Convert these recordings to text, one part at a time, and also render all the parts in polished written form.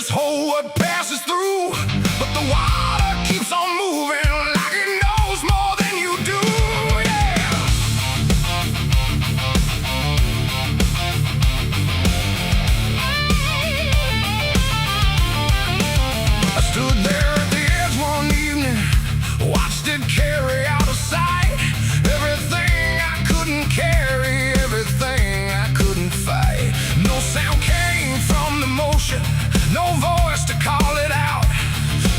just hold what passes through. But the water keeps on moving like it knows more than you do, yeah. I stood there at the edge one evening, watched it carry out of sight. Everything I couldn't carry, everything I couldn't fight. No sound came from the motion, no voice to call it out.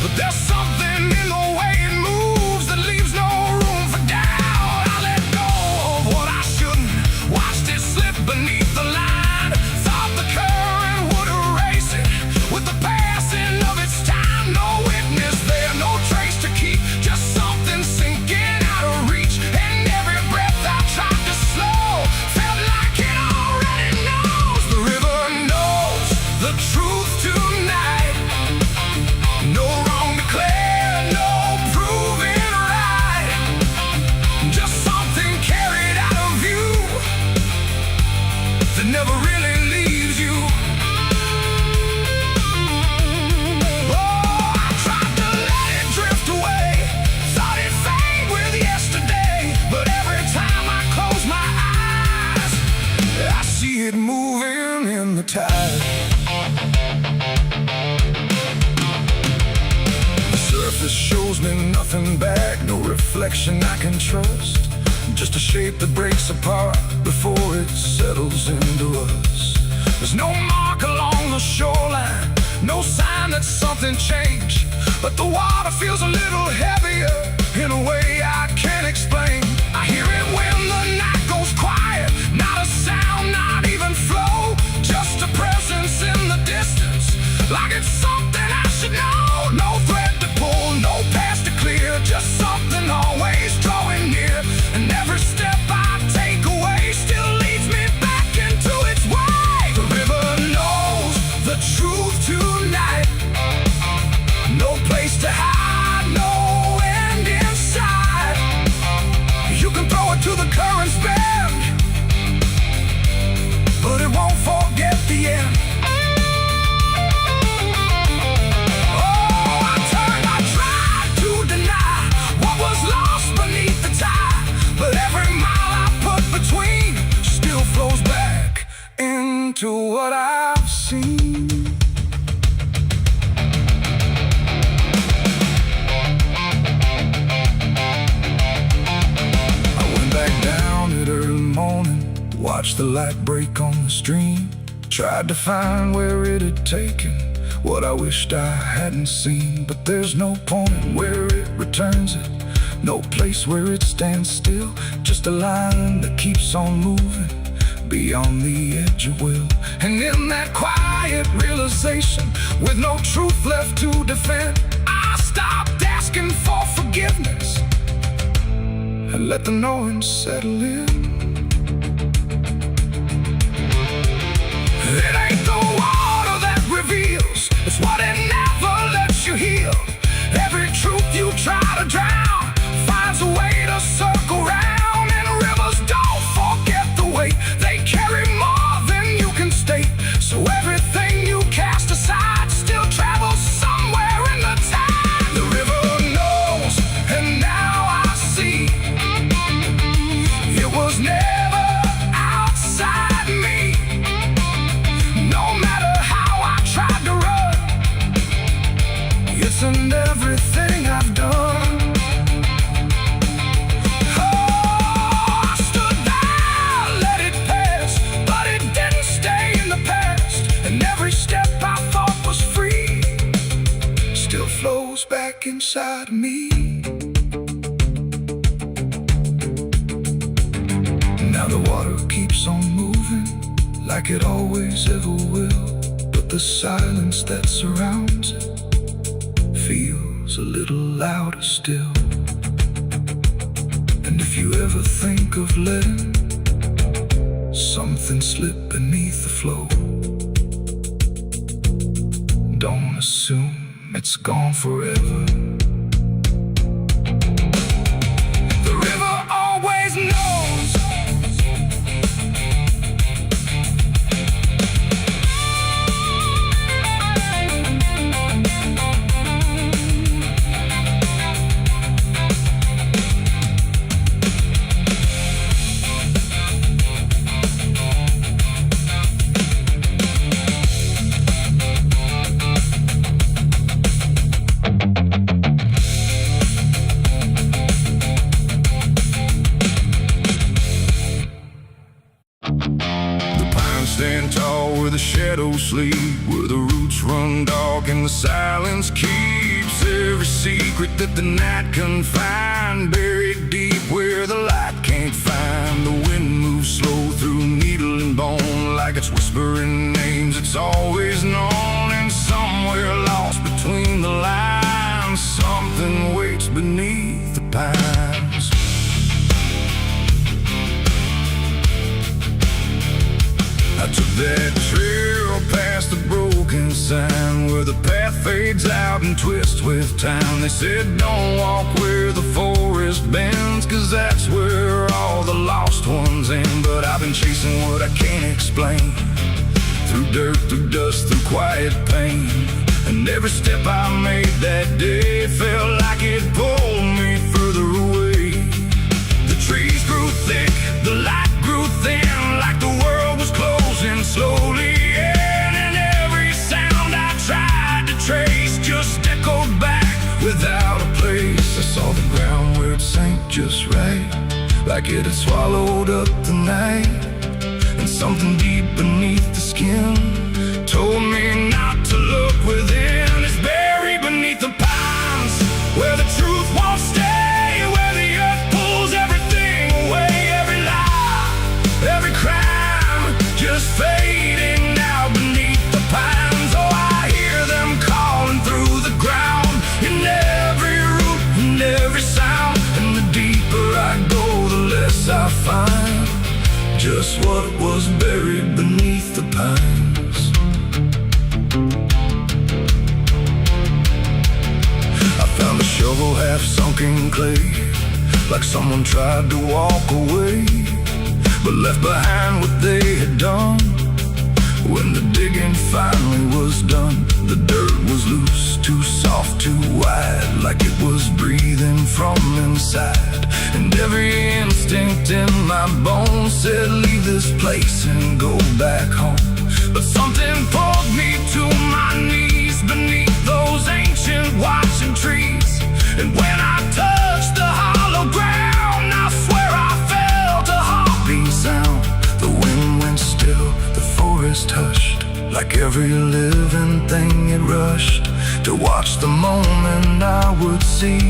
But there's something in the way it moves that leaves no room for doubt. I let go of what I shouldn't, watched it slip beneath the line. Thought the current would erase it with the passing of its time. No witness there, no trace to keep, just something sinking out of reach. And every breath I tried to slow felt like it already knows. The river knows the truth tonight. No wrong declared, no proving right. Just something carried out of view that never really leaves you. Oh, I tried to let it drift away, thought it'd fade with yesterday. But every time I close my eyes, I see it moving in the tide. The surface shows me nothing back, no reflection I can trust. Just a shape that breaks apart before it settles into us. There's no mark along the shoreline, no sign that something changed. But the water feels a little heavier in a way I can't explain. I hear it when the night goes quiet, not a sound, not even flow. Just a presence in the distance, like it's something I should know. No thread to pull, no path to clear, just something always drawing near. And every step I take away still leads me back into its way. The river knows the truth tonight. No place to hide, no end inside. You can throw it to the current's bend, but it won't forget the end. Oh, I tried to deny what was lost beneath the tide. But every mile I put between still flows back into what I've seen. I went back down at early morning, watched the light break on the stream. Tried to find where it had taken what I wished I hadn't seen. But there's no point where it returns it, no place where it stands still. Just a line that keeps on moving beyond the edge of will. And in that quiet realization, with no truth left to defend, I stopped asking for forgiveness and let the knowing settle in. It ain't the water that reveals, it's what it never lets you heal. Every truth you try to drown finds a way to circle round. And rivers don't forget the weight, they carry more than you can state. So everything you cast aside still travels somewhere in the tide. The river knows, and now I see, it was never outside me. No matter how I tried to run, it's in everything I've done. Oh, I stood there, let it pass, but it didn't stay in the past. And every step I thought was free still flows back inside me. Now the water keeps on moving like it always ever will. But the silence that surrounds it feels a little louder still. And if you ever think of letting something slip beneath the flow, don't assume it's gone forever. The river always knows. sleep, where the roots run dark and the silence keeps every secret that the night can find. Buried deep where the light can't find. The wind moves slow through needle and bone, like it's whispering names it's always known. And somewhere lost between the lines, something waits beneath the pines. I took that trail past the broken sign, where the path fades out and twists with time. They said don't walk where the forest bends, 'cause that's where all the lost ones end. But I've been chasing what I can't explain, through dirt, through dust, through quiet pain. And every step I made that day felt like it pulled me further away. The trees grew thick, the light grew thin, like the world was closing slowly in. And every sound I tried to trace just echoed back without a place. I saw the ground where it sank just right, like it had swallowed up the night. And something deep beneath the skin told me not to look within. It's buried beneath the pines, where the truth won't stay, where the earth pulls everything away. Every lie, every crime, just fading now beneath the pines. Oh, I hear them calling through the ground, in every root and every sound. And the deeper I go, the less I find just what was buried beneath the pines. I found a shovel half sunk in clay, like someone tried to walk away, but left behind what they had done. When the digging finally was done, the dirt was loose, too soft, too wide, like it was breathing from inside. And every instinct in my bones said leave this place and go back home. But something pulled me to my knees beneath those ancient watching trees. And when I touched the hollow ground, I swear I felt a heartbeat sound. The wind went still, the forest hushed, like every living thing it rushed to watch the moment I would see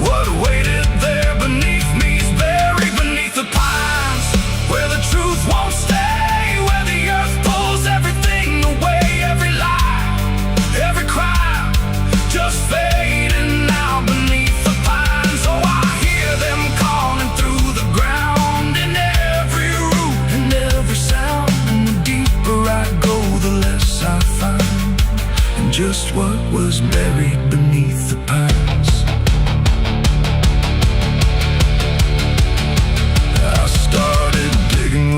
what waited there beneath me. Is buried beneath the pines, where the truth won't stay, where the earth pulls everything away. Every lie, every crime, just fading now beneath the pines. Oh, I hear them calling through the ground, in every root and every sound. And the deeper I go, the less I find, and just what was buried beneath the pines.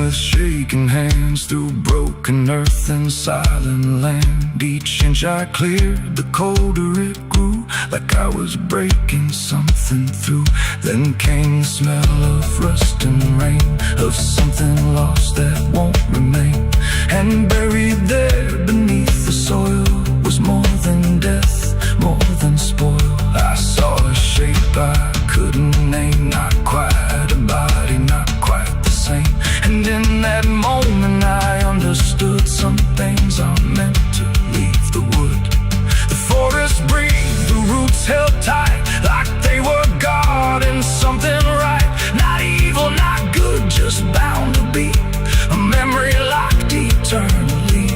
With shaking hands through broken earth and silent land, each inch I cleared, the colder it grew, like I was breaking something through. Then came the smell of rust and rain, of something lost that won't remain. And buried there beneath the soil was more than death, more than spoil. I saw a shape I couldn't name, not quite a body, not quite the same. And in that moment I understood some things are meant to leave the wood. The forest breathed, the roots held tight, like they were guarding something right. Not evil, not good, just bound to be a memory locked eternally.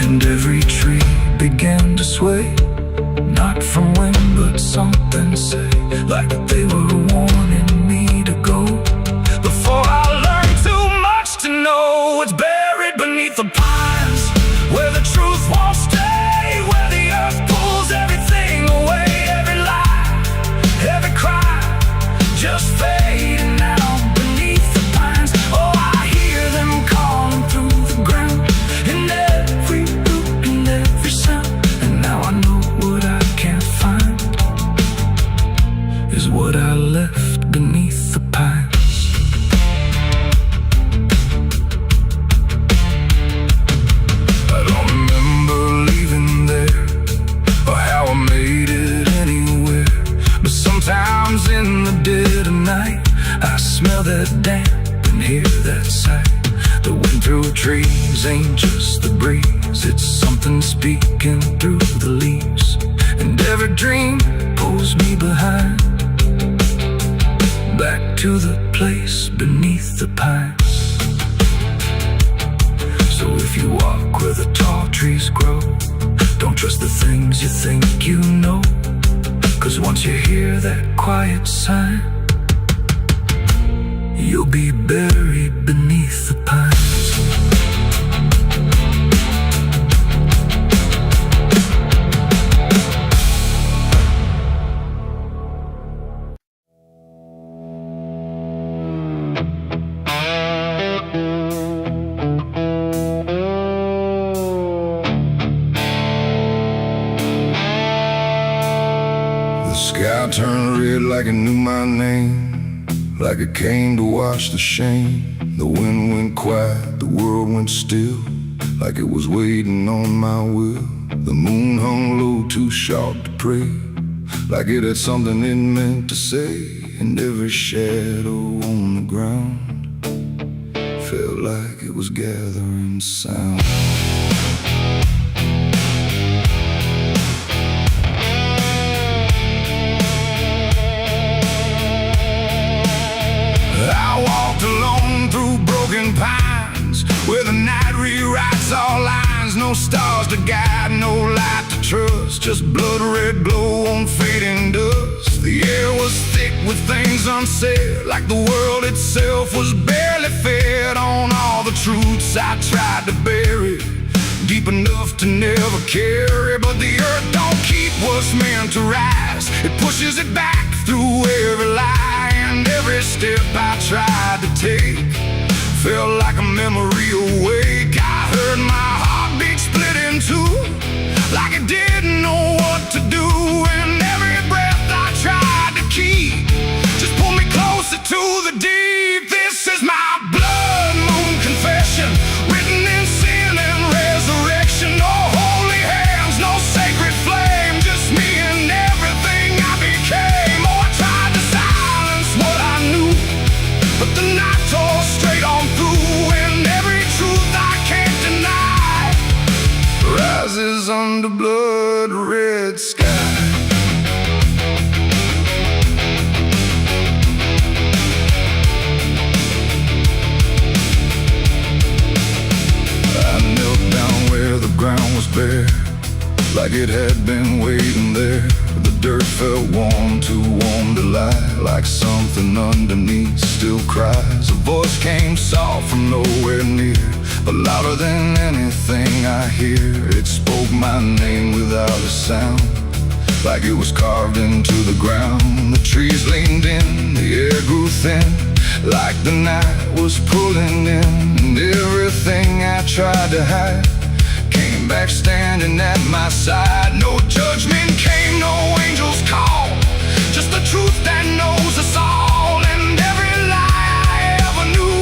And every tree began to sway, not from wind but something say, like they were warning me to go. Before I learned too much to know, it's buried beneath the pines, where the truth won't stay, where the earth pulls everything away. Every lie, every crime, just fading now beneath the pines. Oh, I hear them calling through the ground, in every root and every sound. And now I know what I can't find is what I left beneath the pines. Sometimes in the dead of night, I smell that damp and hear that sight. The wind through trees ain't just the breeze, It's something speaking through the leaves, and every dream pulls me behind, back to the place beneath the pines. So if you walk where the tall trees grow, don't trust the things you think you know, 'cause once you hear that quiet sign, you'll be buried beneath the pines. The sky turned red like it knew my name, like it came to wash the shame. The wind went quiet, the world went still, like it was waiting on my will. The moon hung low, too sharp to pray, like it had something it meant to say. And every shadow on the ground felt like it was gathering sound. I walked alone through broken pines, where the night rewrites all lines. No stars to guide, no light to trust, just blood red glow on fading dust. The air was thick with things unsaid, like the world itself was barely fed on all the truths I tried to bury, deep enough to never carry. But the earth don't keep what's meant to rise, it pushes it back through every lie. And every step I tried to take felt like a memory awake. I heard my heartbeat split in two, like it didn't know what to do. And every breath I tried to keep just pulled me closer to the deep. This is my blood moon confession, written in sin and resurrection. No holy hands, no sacred flame, just me and everything I became. Oh, I tried to silence what I knew, but the night tore straight on through. And every truth I can't deny rises under blood red sky. I knelt down where the ground was bare, like it had been waiting there. The dirt felt warm, too warm to lie, like something underneath still cries. A voice came soft from nowhere near, but louder than anything I hear. It spoke my name without a sound, like it was carved into the ground. The trees leaned in, the air grew thin, like the night was pulling in. And everything I tried to hide came back standing at my side. No judgment came, no angel's call, just the truth that knows us all. And every lie I ever knew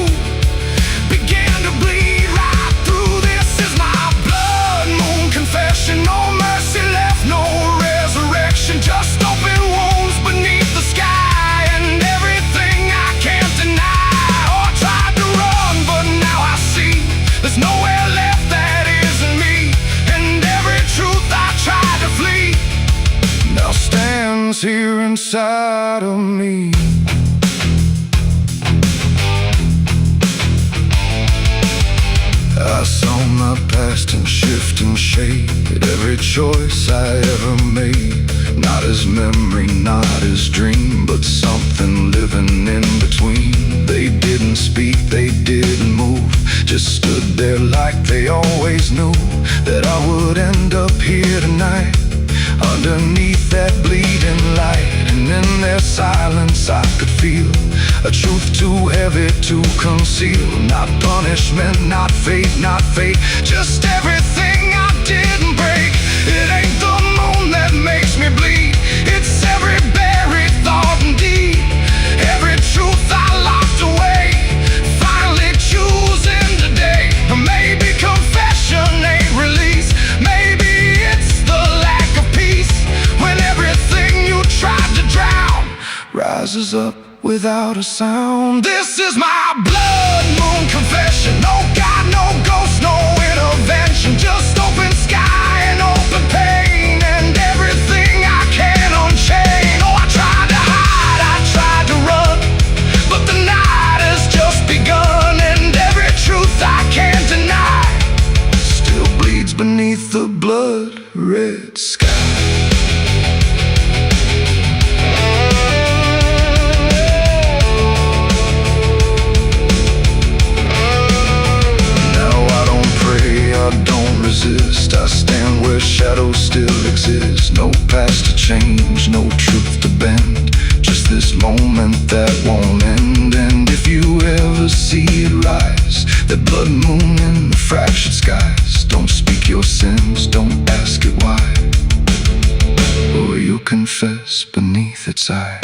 began to bleed right through. This is my blood moon confession. No mercy left, no resurrection, just open wounds beneath the sky. And everything I can't deny. Oh, I tried to run, but now I see there's nowhere left that isn't me. And every truth I tried to flee now stands here inside of me. I saw my past in shift and shade, every choice I ever made, not as memory, not as dream, but something living in between. They didn't speak, they didn't move, just stood there like they always knew that I would end up here tonight, underneath that bleeding light. And in their silence I could feel a truth too heavy to conceal. Not punishment, not fate, not fate, just everything I didn't break. It ain't the moon that makes me bleed, it's every buried thought and deed, every truth I locked away, finally choosing today. Maybe confession ain't release, maybe it's the lack of peace, when everything you tried to drown rises up without a sound. This is my blood moon confession. No God, no ghost, no intervention, just open past to change, no truth to bend, just this moment that won't end. And if you ever see it rise, that blood moon in the fractured skies, don't speak your sins, don't ask it why, or you'll confess beneath its eye.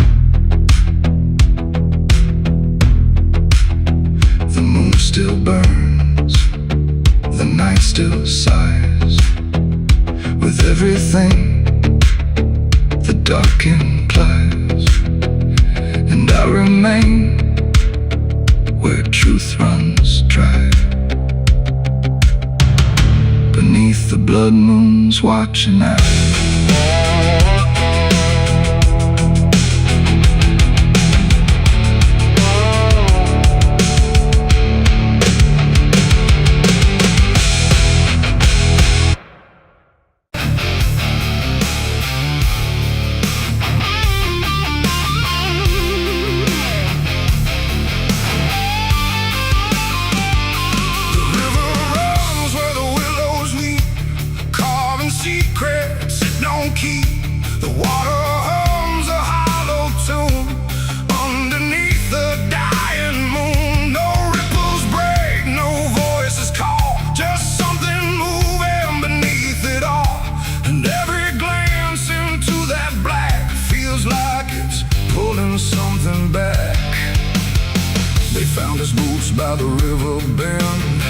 The moon still burns, the night still sighs, with everything the dark implies. And I remain where truth runs dry, beneath the blood moon's watching eye. Secrets it don't keep. The water hums a hollow tune underneath the dying moon. No ripples break, no voices call, just something moving beneath it all. And every glance into that black feels like it's pulling something back. They found his boots by the river bend,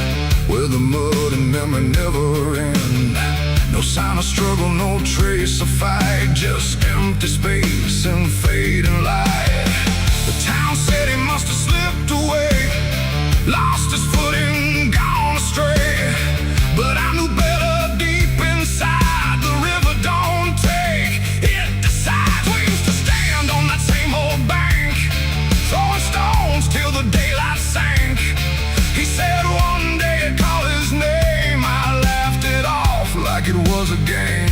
where the mud and memory never end. No sign of struggle, no trace of fight, just empty space and fading light. The town said he must have slipped away, lost his footing, gone astray. But I knew better deep inside, the river don't take, it decides. We used to stand on that same old bank, throwing stones till the daylight sank. He said one day he'd call his name, I laughed it off like it was a game.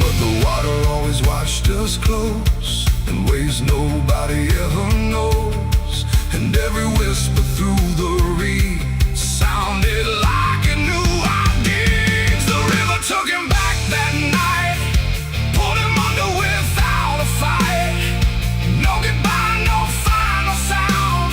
But the water always watched us close, in ways nobody ever knows. And every whisper through the reeds sounded like it knew our deeds. The river took him back that night, pulled him under without a fight. No goodbye, no final sound,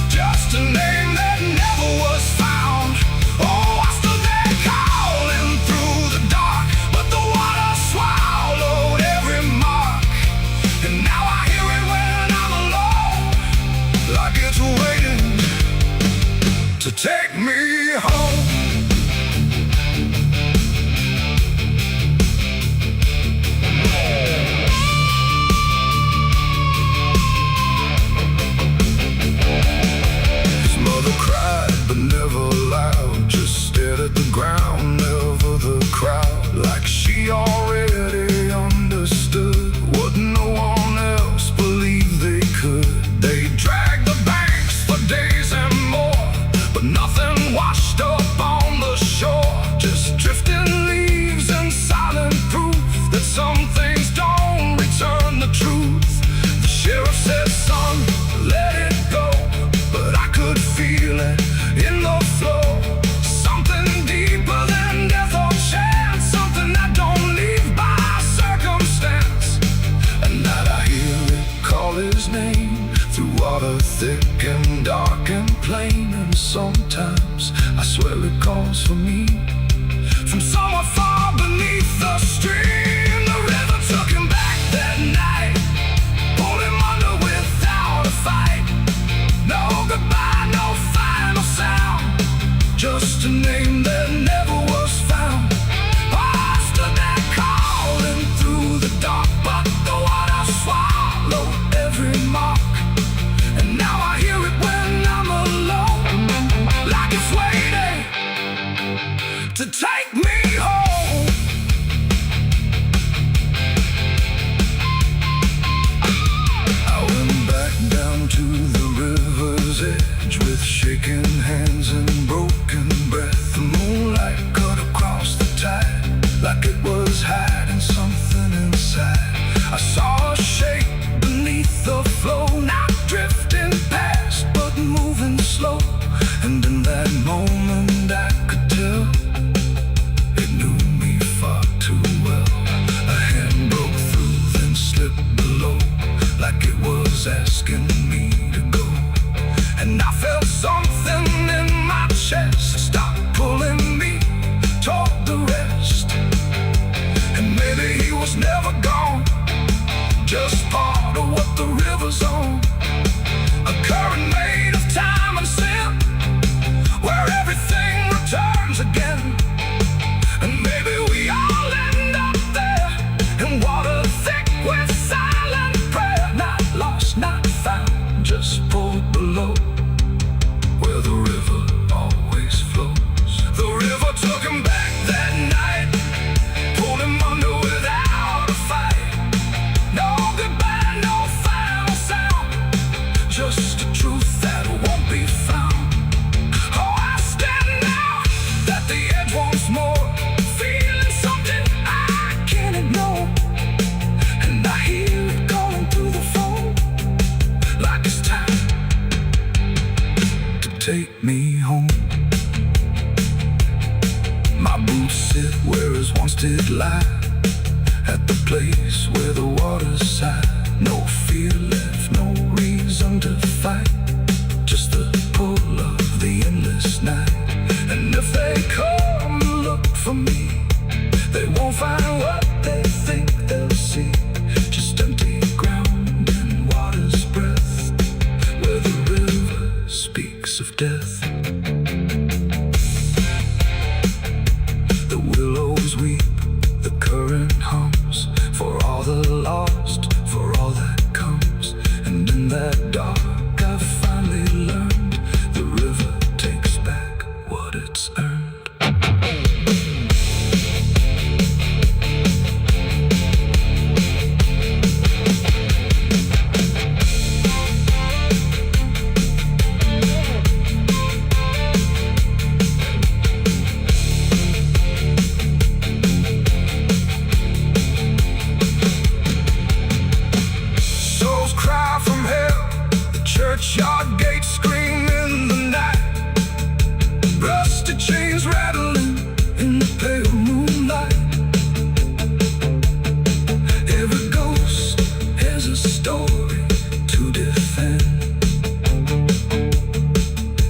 just a name that never was found. Oh, I stood there calling through the dark, but the water swallowed every mark. And now I hear it when I'm alone, like it's waiting to take me home. His mother cried, but never loud, just stared at the ground, never the crowd. Like she already understood what no one else believed they could. They dragged the banks for days and more, but nothing washed up on the shore. Just drifting leaves and silent proof that some things don't return the truth. The sheriff said, son, let it go, but I could feel it in the flow. Something deeper than death or chance, something that don't leave by circumstance. And that I hear it call his name through water thick and dark and plain. And sometimes I swear it calls for me from somewhere far beneath the stream. The river took him back that night, pulled him under without a fight. No goodbye, no final sound, just a name that never was found. I stood there calling through the dark, but the water swallowed every mark. And now I hear it when I'm alone, like it's waiting to take me home. I went back down to the river's edge with shaking hands and broken breath. The moonlight cut across the tide like it was hiding something inside. I saw a shape beneath the flow, not drifting past but moving slow. And in that moment I could tell it knew me far too well. A hand just part of what the river's on. A current made of time and sin, where everything returns again. And maybe we all end up there, in water thick with silent prayer. Not lost, not found, just pulled below, where the river always flows. The river took him back that night, pulled him under without a fight. No goodbye, no final sound, just a truth that won't be found. Oh, I stand now at the edge once more, feeling something I can't ignore. And I hear it calling through the phone, like it's time to take me home. My boots sit where his once did lie, at the place where the water's sigh. No fear left, no reason to fight, just the pull of the endless night. And if they come to look for me, they won't find what they think they'll see, just empty ground and water's breath, where the river speaks of death. The willows weep, the current hums, for all the lost, for all that comes. And in that dark I finally learned, the river takes back what it's earned. Souls cry from hell, the churchyard gates scream in the night. Rusted chains rattling in the pale moonlight. Every ghost has a story to defend.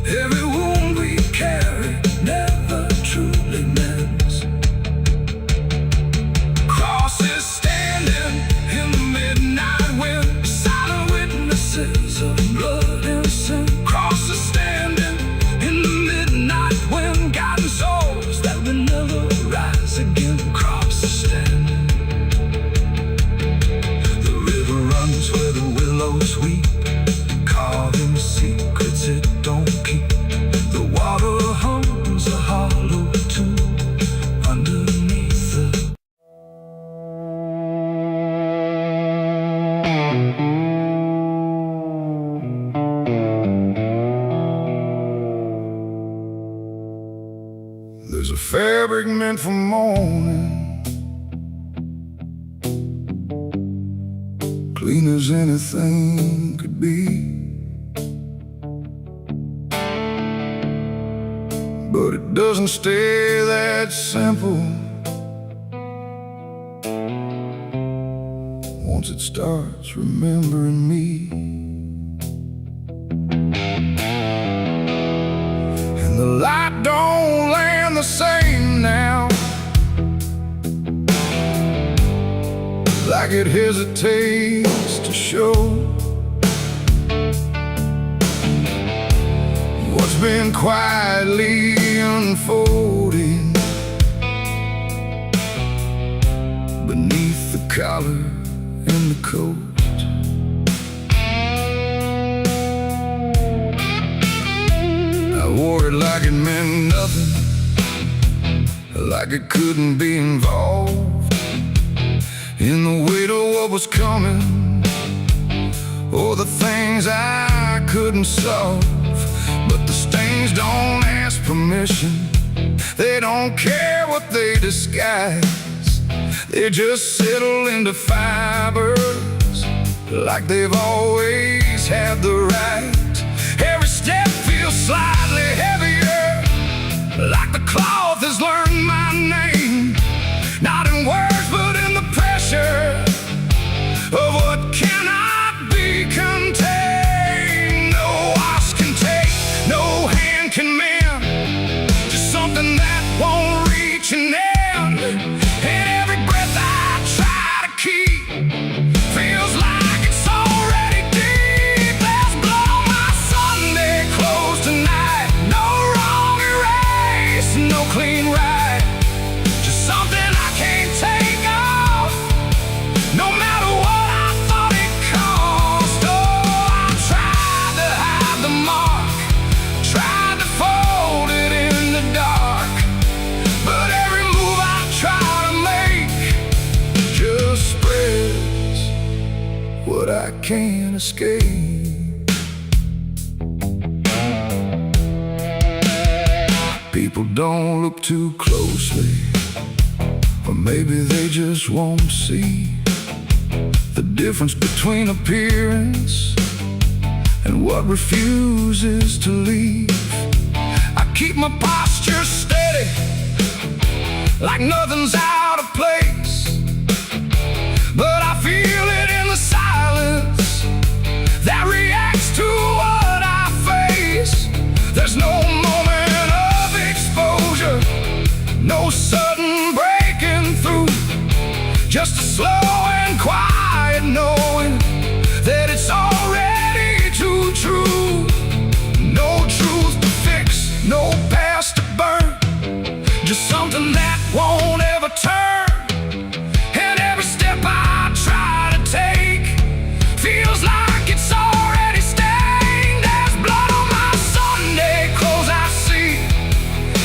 Every wound we carry never truly mends. Crosses standing in the midnight wind, silent witnesses of blood and sin. Crosses standing in the midnight wind, guiding souls that will never rise again. Crosses standing. The river runs where the willows weep, carving secrets it don't keep. The water hums a hollow tune underneath the There's a fabric meant for mourning, clean as anything could be. But it doesn't stay that simple. Once it starts remembering me, and the light don't land the same now, like it hesitates to show what's been quietly unfolding beneath the collar and the coat. I wore it like it meant nothing, like it couldn't be involved in the weight of what was coming, or the things I couldn't solve. But the stains don't ask permission, they don't care what they disguise. They just settle into fibers, like they've always had the right. Every step feels slightly heavier, like the cloth has learned my name. Not in words, but in the pressure of what cannot be contained. No wash can take, no hand can mend, just something that won't reach an end. And every breath I try to keep feels I can't escape. People don't look too closely, or maybe they just won't see the difference between appearance and what refuses to leave. I keep my posture steady, like nothing's out of place, but I feel it in the silence that reacts to what I face. There's no moment of exposure, no sudden breaking through, just a slow and quiet knowing that it's already too true. No truth to fix, no past to burn, just something that won't ever turn. And every step I try to take feels like it's already stained. There's blood on my Sunday clothes, I see.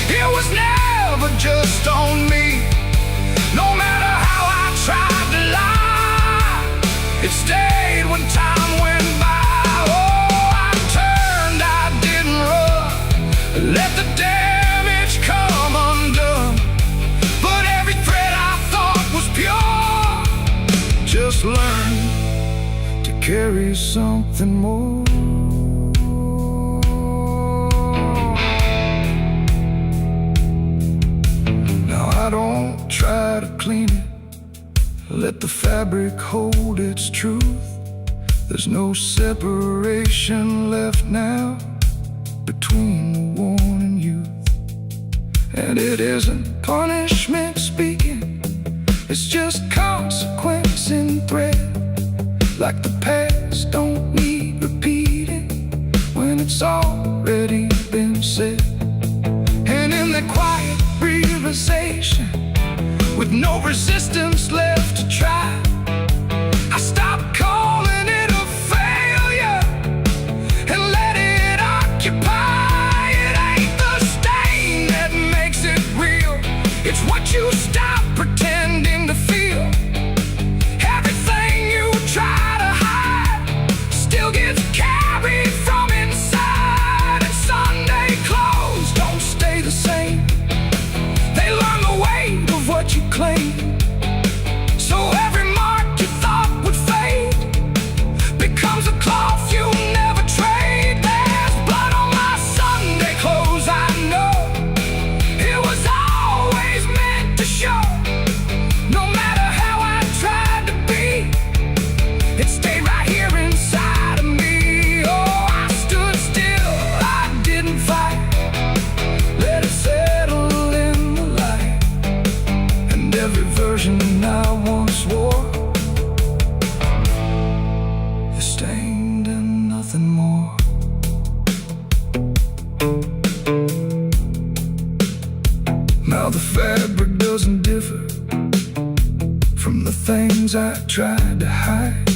It was never just on me. No matter how I tried to lie, it stayed when time went by. Oh, I turned, I didn't run, let the damage come undone. But every thread I thought was pure just learned to carry something more. Now I don't try to clean it, let the fabric hold its truth. There's no separation left now between the worn and youth. And it isn't punishment speaking, it's just consequence in thread. Like the past don't need repeating when it's already been said. And in that quiet realization, with no resistance left to try, I stopped calling it a failure and let it occupy. It ain't the stain that makes it real, it's what you stop pretending to feel. Everything you try to hide still gets carried from inside. And Sunday clothes don't stay the same, they learn the weight of what you claim. So every mark you thought would fade becomes a cloth you never trade. There's blood on my Sunday clothes, I know. It was always meant to show. No matter how I tried to be, it stayed right here inside of me. Oh, I stood still, I didn't fight, let it settle in the light. And every version I once wore is stained and nothing more. Now the fabric doesn't differ from the things I tried to hide,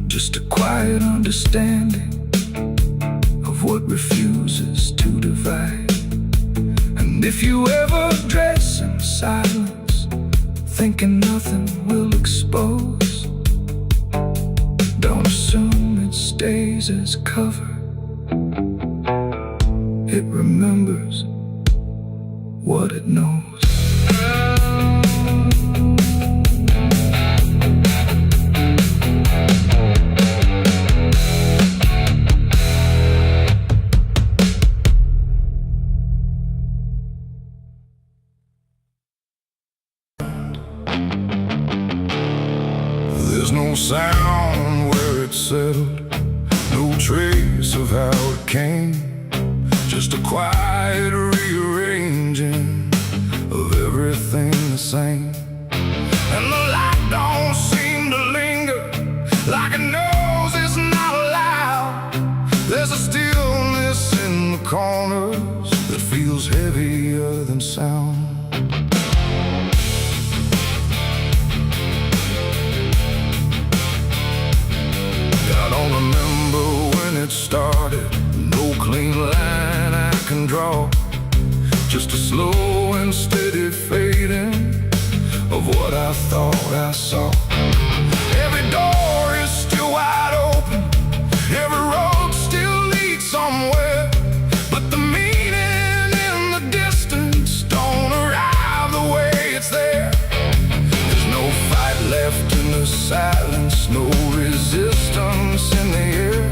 just a quiet understanding of what refuses to divide. And if you ever dress in silence, thinking nothing will expose, don't assume it stays as cover. It remembers what it knows. There's no sound where it settled, no trace of how it came, just a quiet rearranging of everything the same. And the light don't seem to linger, like it knows it's not allowed. There's a stillness in the corners that feels heavier than sound. I don't remember when it started, no clean line I can draw, just a slow and steady fading of what I thought I saw. Every door is still the silence, no resistance in the air.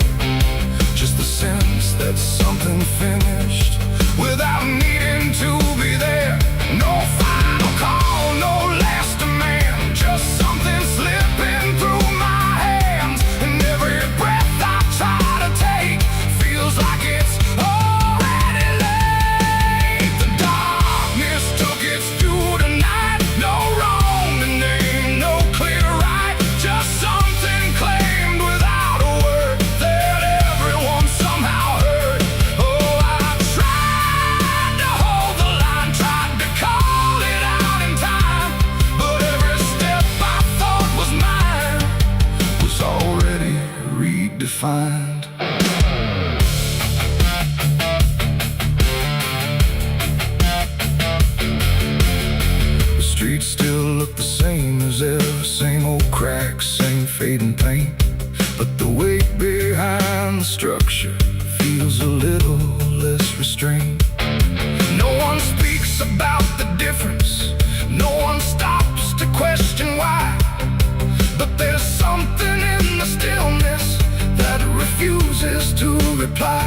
Just the sense that something finished without needing to be there. No final call, no last demand, just something slipping through my hands. And every breath I try to take feels like it's already late. The darkness took its due tonight. No wrong to name, no clear right, just something claimed without a word that everyone somehow heard. Oh, I tried to hold the line, tried to call it out in time, but every step I thought was mine was already redefined. The streets still look the same as ever, same old cracks, same fading paint, but the weight behind the structure feels a little less restrained. No one speaks about the difference, no one stops to question why, but there's something in the stillness that refuses to reply.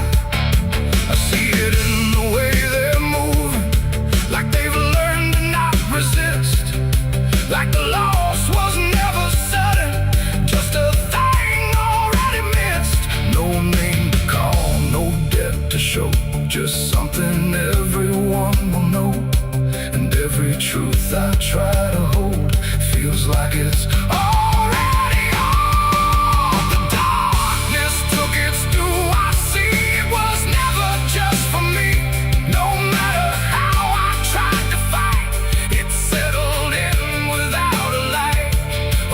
I see it in the way they're moving, like they've learned to not resist, like the loss was never sudden, just a thing already missed. No name to call, no debt to show, just something everyone will know. And every truth I try to hold feels like it's already off. The darkness took its due. I see it was never just for me. No matter how I tried to fight, it settled in without a light.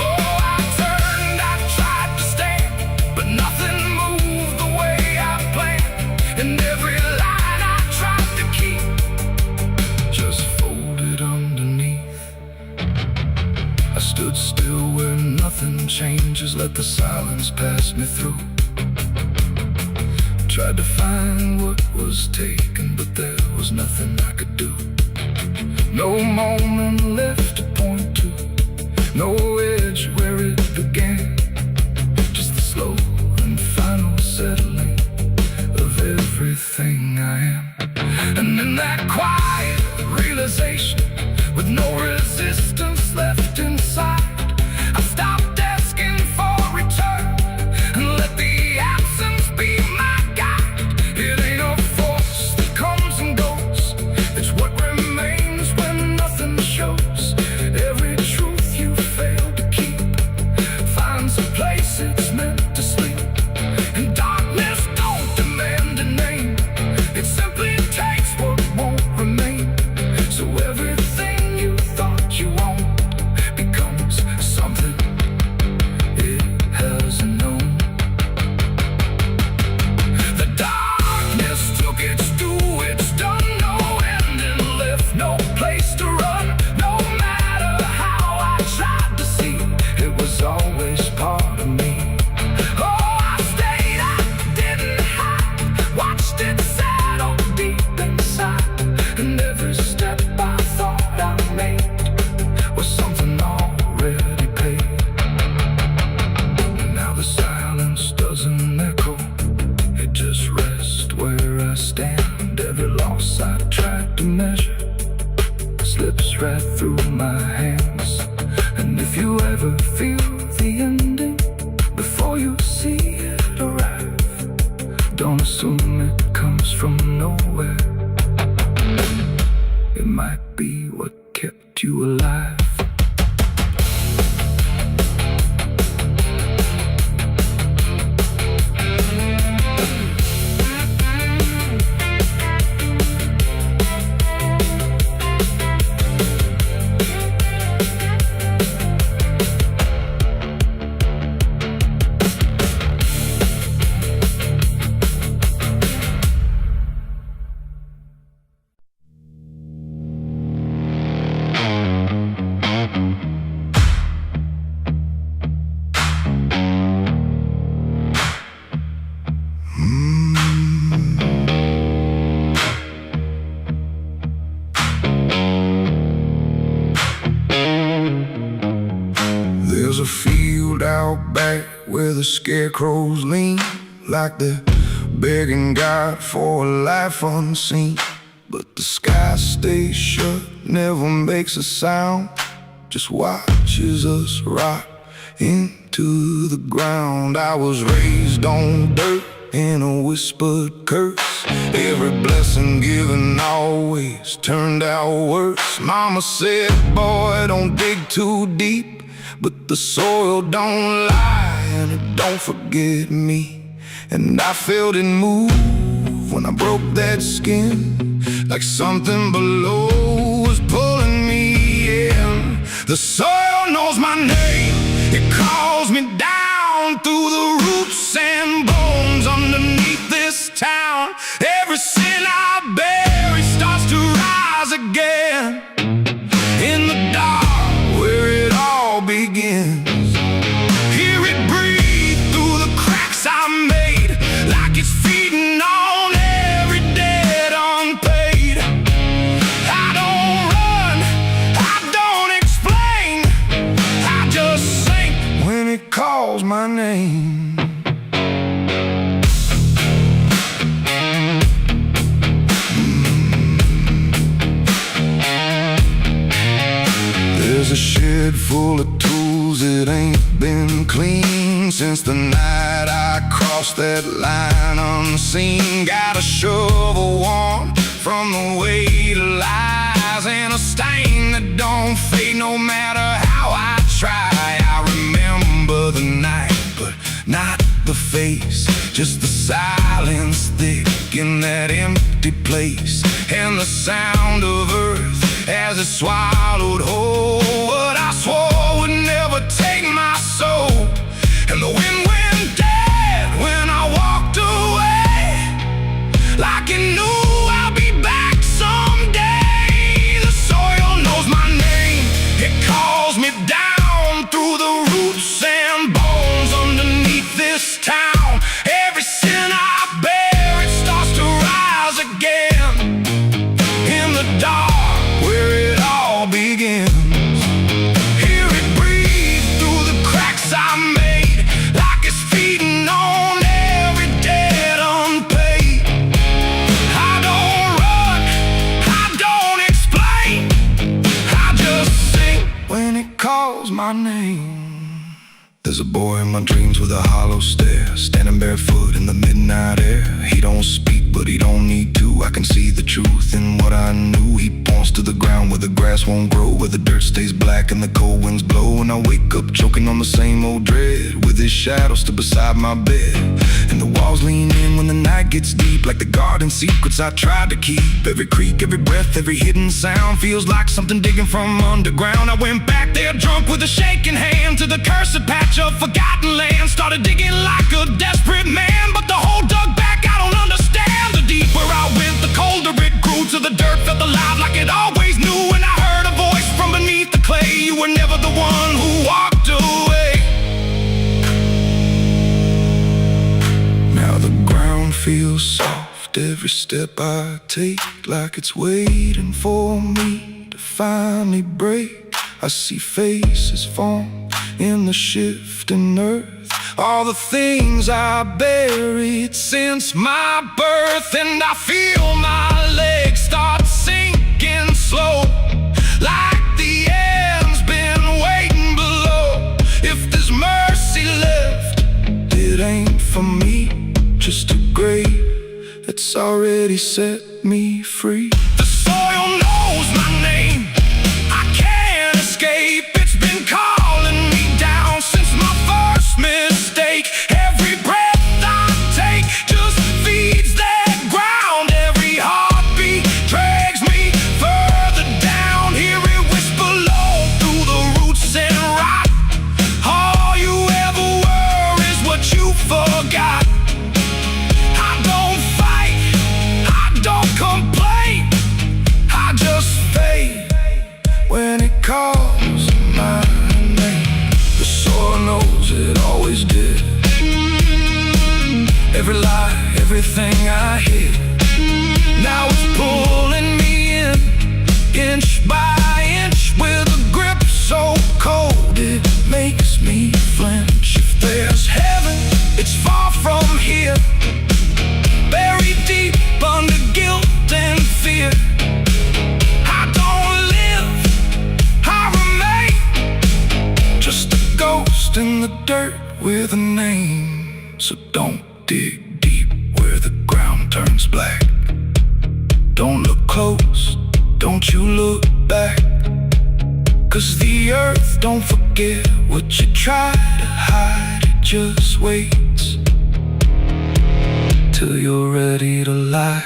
Oh, I turned, I tried to stand, but nothing moved the way I planned. And every line I tried to keep just folded underneath. I stood still where nothing changes, let the silence pass me through. Tried to find what was taken, but there was nothing I could do. No moment left to point to, no edge where it began, just the slow and final settling of everything I am. And in that quiet realization, with no resistance left inside, I stopped asking for return and let the absence be my guide. It ain't a force that comes and goes, it's what remains when nothing shows. Every truth you failed to keep field out back where the scarecrows lean, like they're begging God for a life unseen. But the sky stays shut, never makes a sound, just watches us rot into the ground. I was raised on dirt in a whispered curse. Every blessing given always turned out worse. Mama said, boy, don't dig too deep, but the soil don't lie and it don't forget me. And I felt it move when I broke that skin, like something below was pulling me in. The soil knows my name, it calls me down through the roots and bones underneath this town. Every sin I bury starts to rise again in the dark where it all begins. Hear it breathe through the cracks I made, like it's feeding on every debt unpaid. I don't run, I don't explain, I just sink when it calls my name. There's a shed full of tools, it ain't been clean since the night I crossed that line unseen. Got a shovel worn from the weight of lies, and a stain that don't fade no matter how I try. I remember the night, but not the face, just the silence thick in that empty place, and the sound of earth as it swallowed whole what I swore would never take my soul. And the wind went dead when I walked away, like it knew I'll be back someday. The soil knows my name, it calls me down through the roots and bones underneath this town. Every sin I bear, it starts to rise again in the dark where it all begins. Hear it breathe through the cracks I made, like it's feeding on every debt unpaid. I don't run, I don't explain, I just sing when it calls my name. There's a boy in my dreams with a hollow stare, standing barefoot in the midnight air. He don't speak, but he don't need to. I can see the truth in what I knew. He points to the ground where the grass won't grow, where the dirt stays black and the cold winds blow. And I wake up choking on the same old dread, with his shadow still beside my bed. And the walls lean in when the night gets deep, like the garden secrets I tried to keep. Every creak, every breath, every hidden sound feels like something digging from underground. I went back there drunk with a shaking hand to the cursed patch of forgotten land. Started digging like a desperate man, but the hole dug back, I don't understand. The deeper I went, the colder it grew, till the dirt felt alive like it always knew. And I heard a voice from beneath the clay, you were never the one who walked away. Now the ground feels soft, every step I take, like it's waiting for me to finally break. I see faces form in the shifting earth, all the things I buried since my birth. And I feel my legs start sinking slow, like the end's been waiting below. If there's mercy left, it ain't for me, just a grave that's already set me free. The soil knows my name, I can't escape. It's been calling me down since my first mistake. Every breath I take just feeds that ground. Every heartbeat drags me further down. Hear it whisper low through the roots and rot. All you ever were is what you forgot. I don't fight, I don't complain, I just fade when it calls my name. The soil knows it always did. Every lie, everything I hid, now it's pulling me in, inch by inch, with a grip so cold it makes me dirt with a name. So don't dig deep where the ground turns black. Don't look close, don't you look back. 'Cause the earth don't forget what you try to hide. It just waits till you're ready to lie.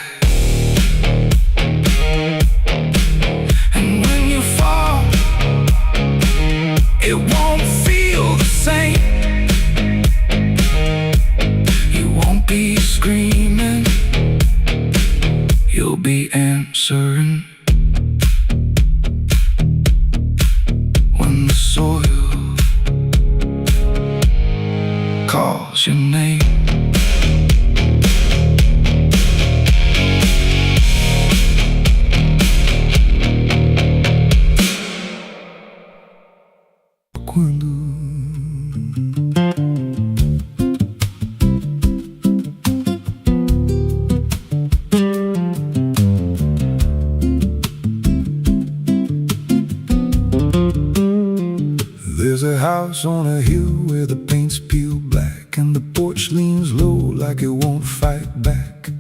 And when you fall, it won't feel the same. You won't be screaming, you'll be answering. When the soil calls your name. There's a house on a hill where the paint's peeled black, and the porch leans low like it won't fight back.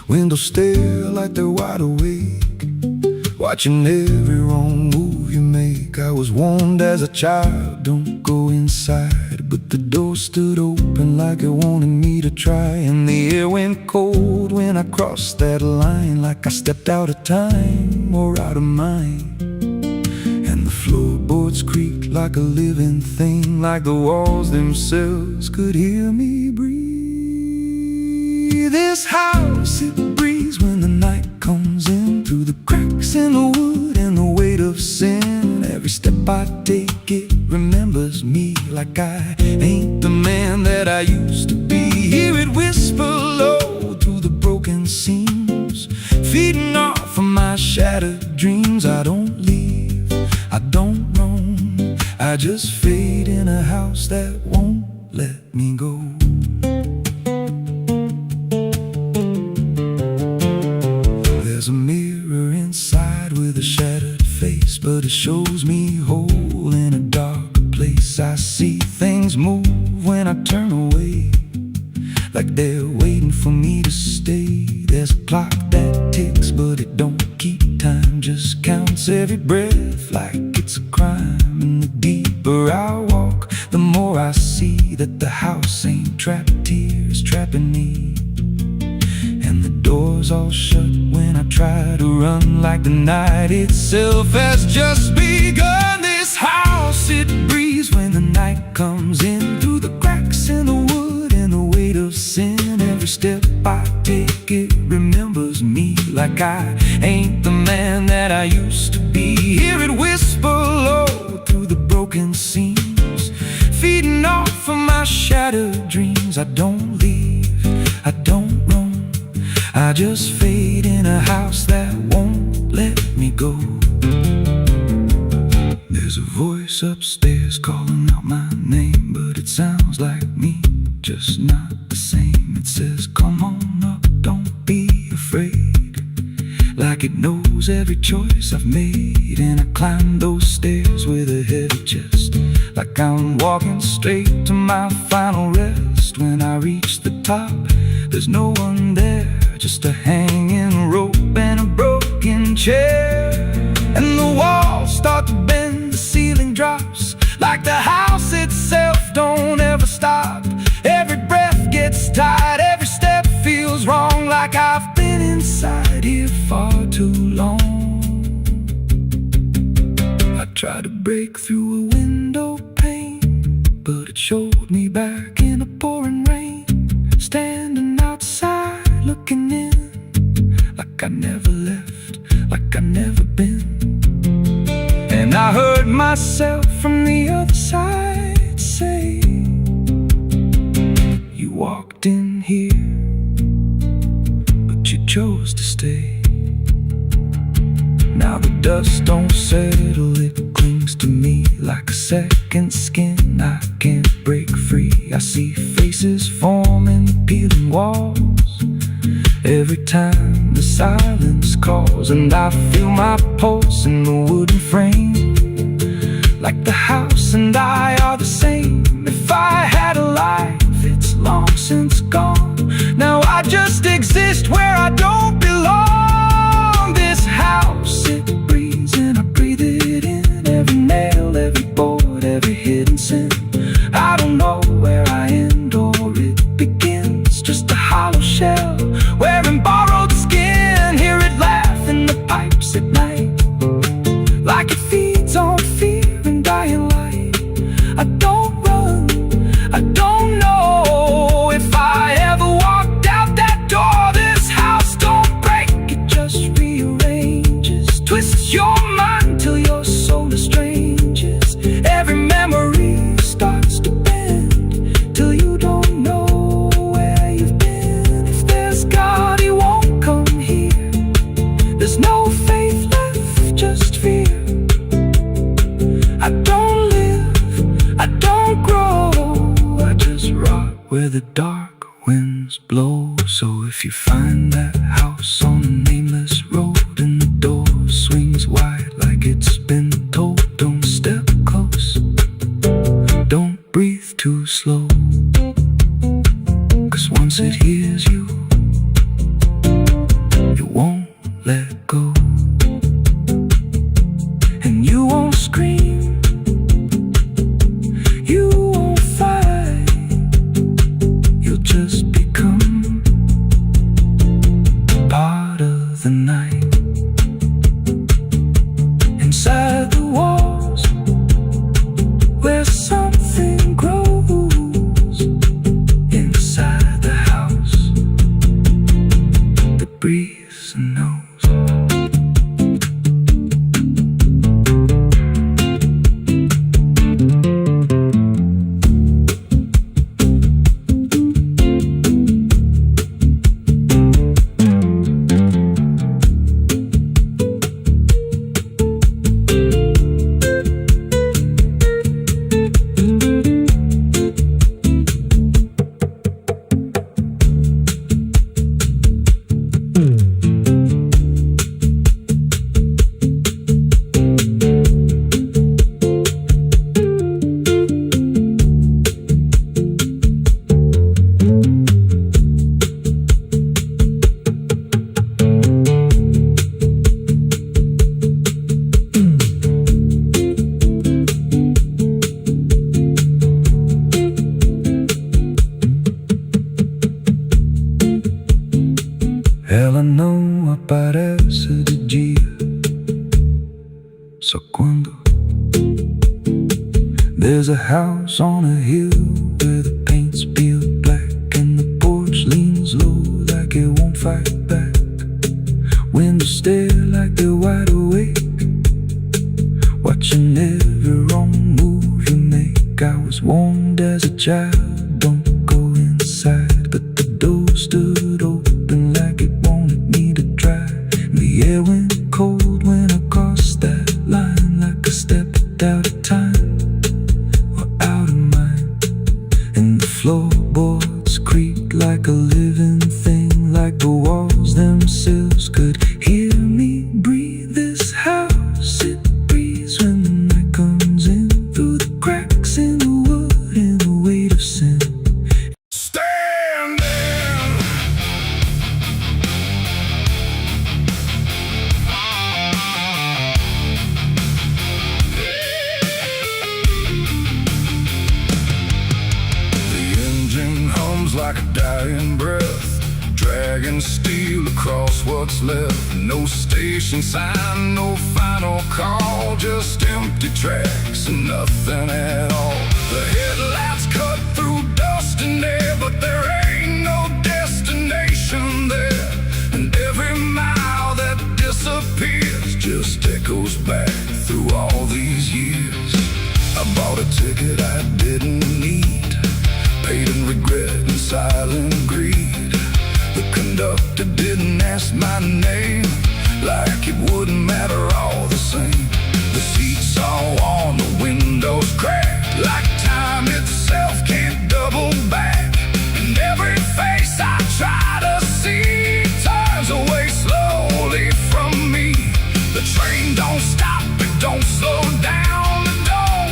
Windows stare like they're wide awake, watching every wrong move you make. I was warned as a child, don't go inside, but the door stood open like it wanted me to try. And the air went cold when I crossed that line, like I stepped out of time or out of mind. And the floorboards creaked like a living thing, like the walls themselves could hear me breathe. This house, it breathes when the night comes in, through the cracks in the wood and the weight of sin. Every step I take, it remembers me, like I ain't the man that I used to be. Hear it whisper low through the broken seams, feeding off of my shattered dreams. I don't leave, I don't roam, I just fade in a house that won't let me go. There's a mirror inside with a shattered face, but it shows me whole in a dark place. I see things move when I turn away, like they're waiting for me to stay. There's a clock that ticks, but it don't keep time, just counts every breath like it's a crime. And the deeper I walk, the more I see that the house ain't trapped here, it's trapping me. And the doors all shut when I try to run, like the night itself has just begun. This house, it breathes when the night comes in, through the cracks in the wood and the weight of sin. Every step I take, it remembers me, like I ain't the man that I used to be. Hear it whisper low through the broken seams, feeding off of my shattered dreams. I don't leave, I don't roam, I just fade in a house that won't let me go. There's a voice upstairs calling out my name, but it sounds like me, just not the same. It says, come on up, don't be afraid, like it knows every choice I've made. And I climb those stairs with a heavy chest, like I'm walking straight to my final rest. When I reach the top, there's no one there, just a hanging rope and a broken chair. And the walls start to bend, the ceiling drops, like the house itself don't ever stop. Every breath gets tight, every step feels wrong, like I've been inside here far too long. I tried to break through a window pane, but it showed me back in the pouring rain, standing outside looking in, like I never left, like I never been. And I heard myself from the other side say, you walked in here, but you chose to stay. Now the dust don't settle, it clings to me like a second skin. I can't break free. I see faces forming, peeling walls every time the silence calls. And I feel my pulse in the wooden frame, like the house and I are the same. If I had a life, it's long since gone. Now I just exist where I don't belong. This house, it breathes and I breathe it in. Every nail, every board, every hidden sin. I don't know where I end or it begins. Just a hollow shell wearing borrowed skin. Hear it laugh in the pipes at night, like it feeds on fear and dying light. I don't run, I don't know if I ever walked out that door. This house don't break, it just rearranges, twists your mind till your soul estranges. Every memory starts to bend till you don't know where you've been. If there's God, he won't come here. There's no faith left, just fear. I don't live, I don't grow, I just rot where the dark winds blow. So if you find that house on a nameless road and the door swings wide like it's been told, don't step close, don't breathe too slow, 'cause once it hears you, it won't let go. And you won't scream, you won't fight, you'll just become part of the night. Inside the walls, where something grows. Inside the house that breathes and knows. Ela não aparece de dia, só quando. There's a house on a hill where the paint's peeled black and the porch leans low like it won't fight back. Windows stare like they're wide awake, watching every wrong move you make. I was warned as a child, don't go inside, but the door stood open like it wanted me to try. The air went cold when I crossed that line, like I stepped out of time or out of mind. And the floorboards creaked like a living thing, like the walls themselves could hear me breathe. This house, it breathes when the night comes in, through the cracks in the wood and the weight of sin. Like a dying breath, dragging steel across what's left. No station sign, no final call, just empty tracks and nothing at all. The headlights cut through dust and air, but there ain't no destination there. And every mile that disappears just echoes back through all these years. I bought a ticket I didn't need, paid in regret and silent greed. The conductor didn't ask my name, like it wouldn't matter all the same. The seats all on, the windows cracked, like time itself can't double back. And every face I try to see turns away slowly from me. The train don't stop, it don't slow down. The door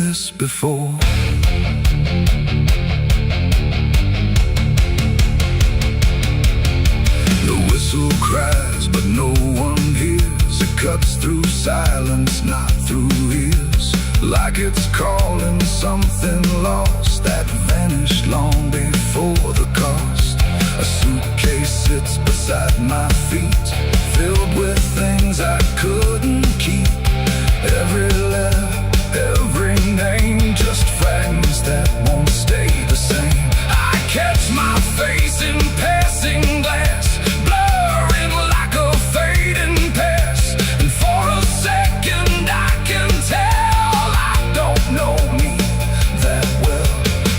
this before. The whistle cries, but no one hears. It cuts through silence, not through ears. Like it's calling something lost that vanished long before the cost. A suitcase sits beside my feet, filled with things I couldn't keep. Every letter, every name, just fragments that won't stay the same. I catch my face in passing glass, blurring like a fading past. And for a second I can tell I don't know me that well.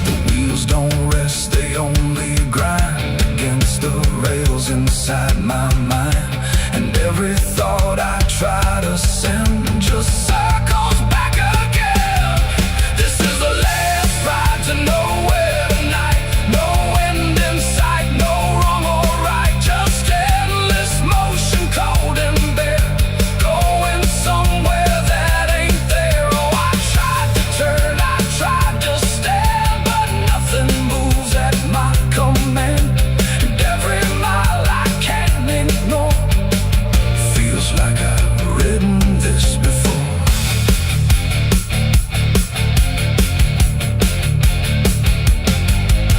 The wheels don't rest, they only grind against the rails inside my mind. And every thought I try to send just circles back again. This is the last ride to nowhere tonight. No end in sight, no wrong or right. Just endless motion, cold and bare, going somewhere that ain't there. Oh, I tried to turn, I tried to stand, but nothing moves at my command. And every mile I can't ignore feels like I've ridden this before.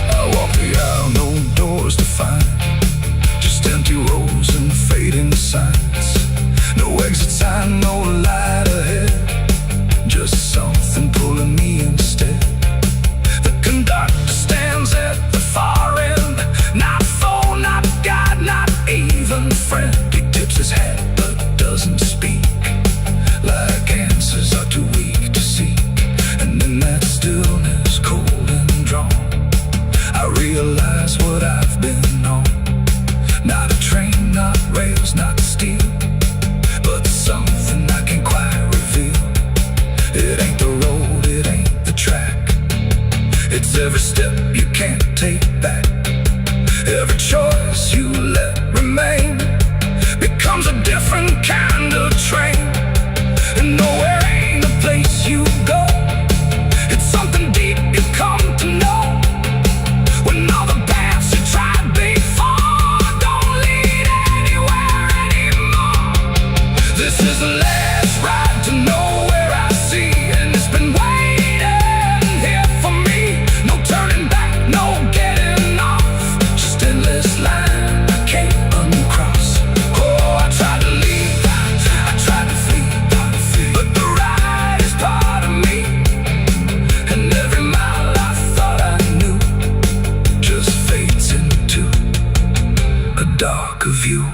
I walk the aisle, no doors to find, just empty rows and fading signs. No exit sign, no light ahead, just something pulling me instead. The conductor stands at the far end, not phone, not guide, not even friend. He tips his hat but doesn't speak, like answers are too weak to seek. And in that stillness, cold and drawn, I realize what I've been on. Not a train, not rails, not steel, but something I can't quite reveal. It ain't the road, it ain't the track, it's every step you can't take back. Every choice you let remain becomes a different kind of train. And nowhere ain't a place you go, it's something deep you come to know. When all the paths you tried before don't lead anywhere anymore. This is the last ride to nowhere I see, and it's been waiting here for me. No turning back, no getting off, just endless line I can't uncross. Oh, I tried to leave, I tried to flee, but the ride is part of me. And every mile I thought I knew just fades into a darker view.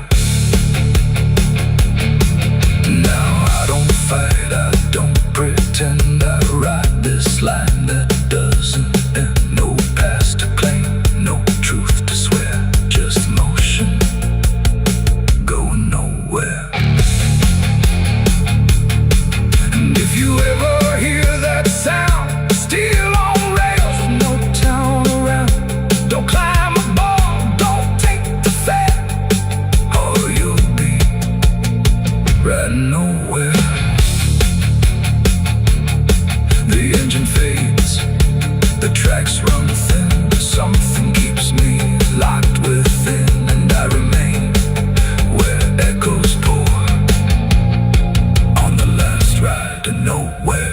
Now I don't fight, I don't pretend, I ride this line that doesn't end. No past to claim, no truth to swear, just motion going nowhere. And if you ever hear that sound, steel on rails with no town around, don't climb aboard, don't take the fare, or you'll be riding nowhere. The engine fades, the tracks run thin, something keeps me locked within, and I remain where echoes pour on the last ride to nowhere.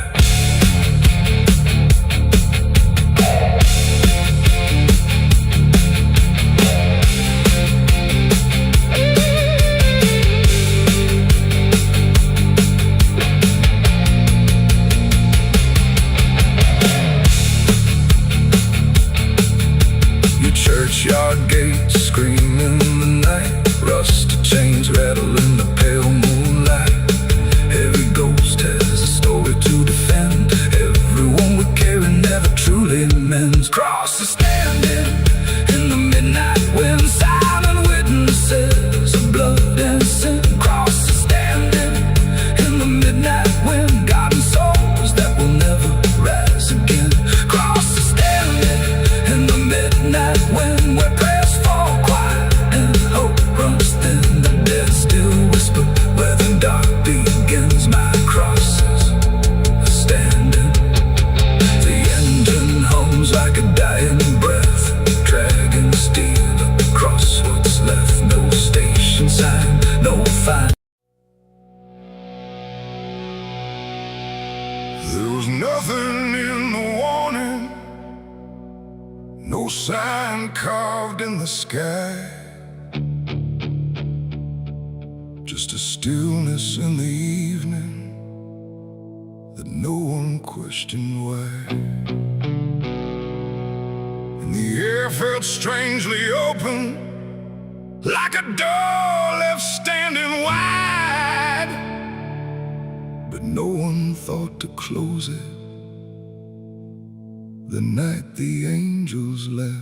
Your churchyard gates scream in the night, rusted chains rattle in the pale moonlight. Every ghost has a story to defend, everyone we carry never truly mends. Crosses standing in the midnight wind, silent witnesses of blood and sin. Crosses standing in the midnight wind, guarding souls that will never rise again. Crosses standing in the midnight wind, where prayers fall quiet and hope runs thin. The dead still whisper where the dark begins. My crosses are standing sign carved in the sky, just a stillness in the evening that no one questioned why. And the air felt strangely open, like a door left standing wide, but no one thought to close it the night the angels left.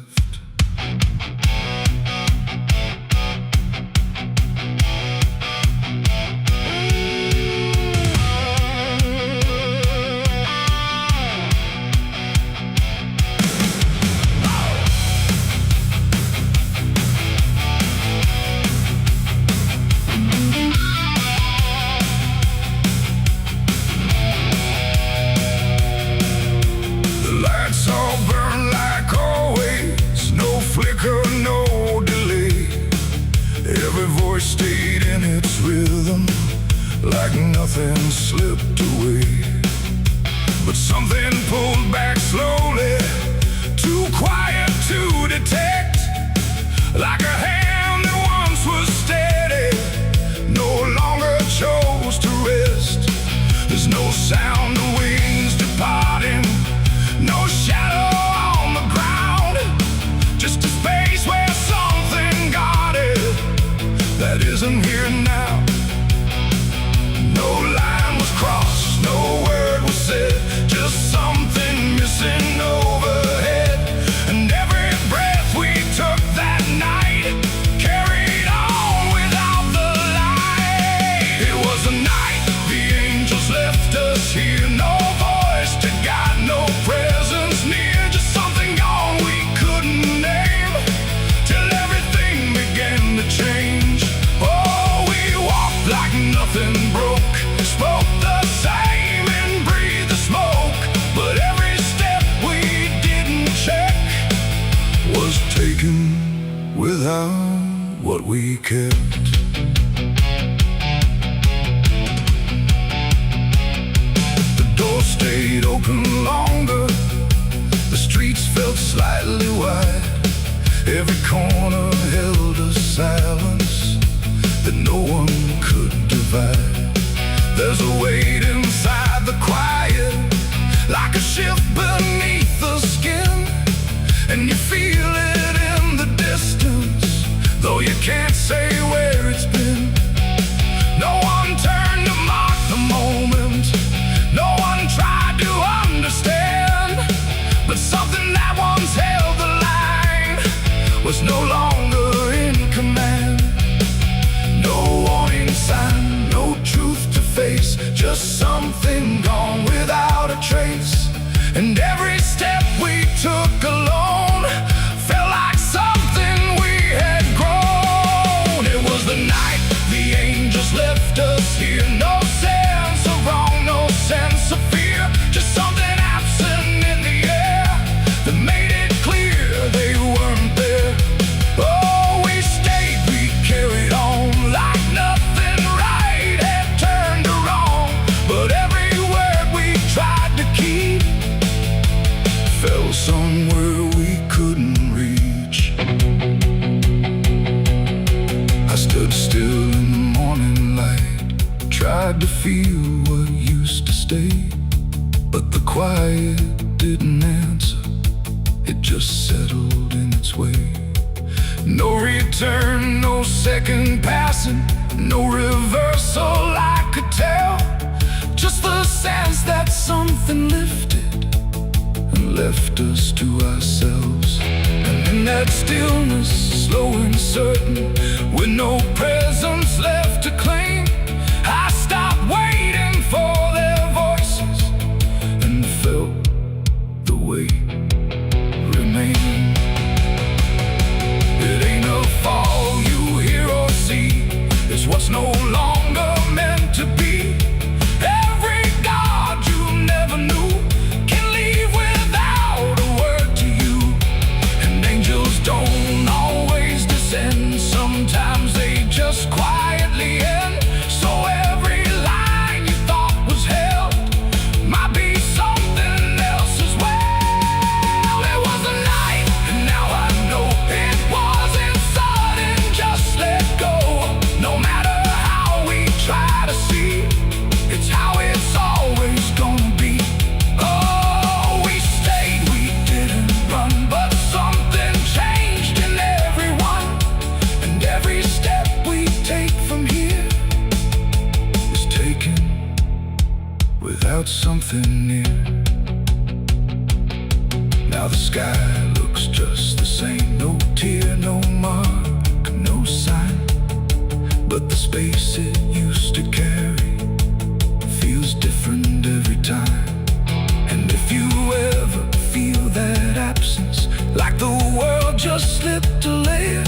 No delay, every voice stayed in its rhythm, like nothing slipped away. But something pulled back slowly, too quiet to detect, like a hand that once was steady, no longer chose to rest. There's no sound of wings departing, no shadow on the ground, just a space where something guarded that isn't here now. No line was crossed, no word was said, just something missing overhead. And every breath we took that night carried on without the light. It was a night the angels left us here, no voice to guide, no presence near, just something gone we couldn't name, till everything began to change. Oh, we walked like nothing broke, spoke the same and breathed the smoke, but every step we didn't check was taken without what we kept. The door stayed open longer, the streets felt slightly wide, every corner held a silence that no one could divide. There's a weight inside the quiet, like a shift beneath the skin, and you feel it in the distance, though you can't say where it's been. No one turned to mark the moment, no one tried to understand, but something that once held the line was no longer in command. No warning sign, no truth to face, just something gone without a trace. And every step we took alone felt like something we had grown. It was the night the angels left us here, no sense of wrong, no sense of fear, just something absent in the air that made it clear they weren't there. Oh, we stayed, we carried on like nothing right had turned to wrong, but every word we tried to keep fell somewhere we couldn't reach. I stood still in the morning light, tried to feel what used to stay, but the quiet didn't answer, it just settled in its way. No return, no second passing, no reversal I could tell, just the sense that something lifted and left us to ourselves. And in that stillness, slow and certain, with no presence left to claim, I stopped waiting for their voices and felt the weight remain. It ain't a fall you hear or see, it's what's no longer meant to be. Every God you never knew can leave without a word to you. And angels don't always descend, sometimes they just quietly end. Now the sky looks just the same. No tear, no mark, no sign. But the space it used to carry feels different every time. And if you ever feel that absence, like the world just slipped a layer,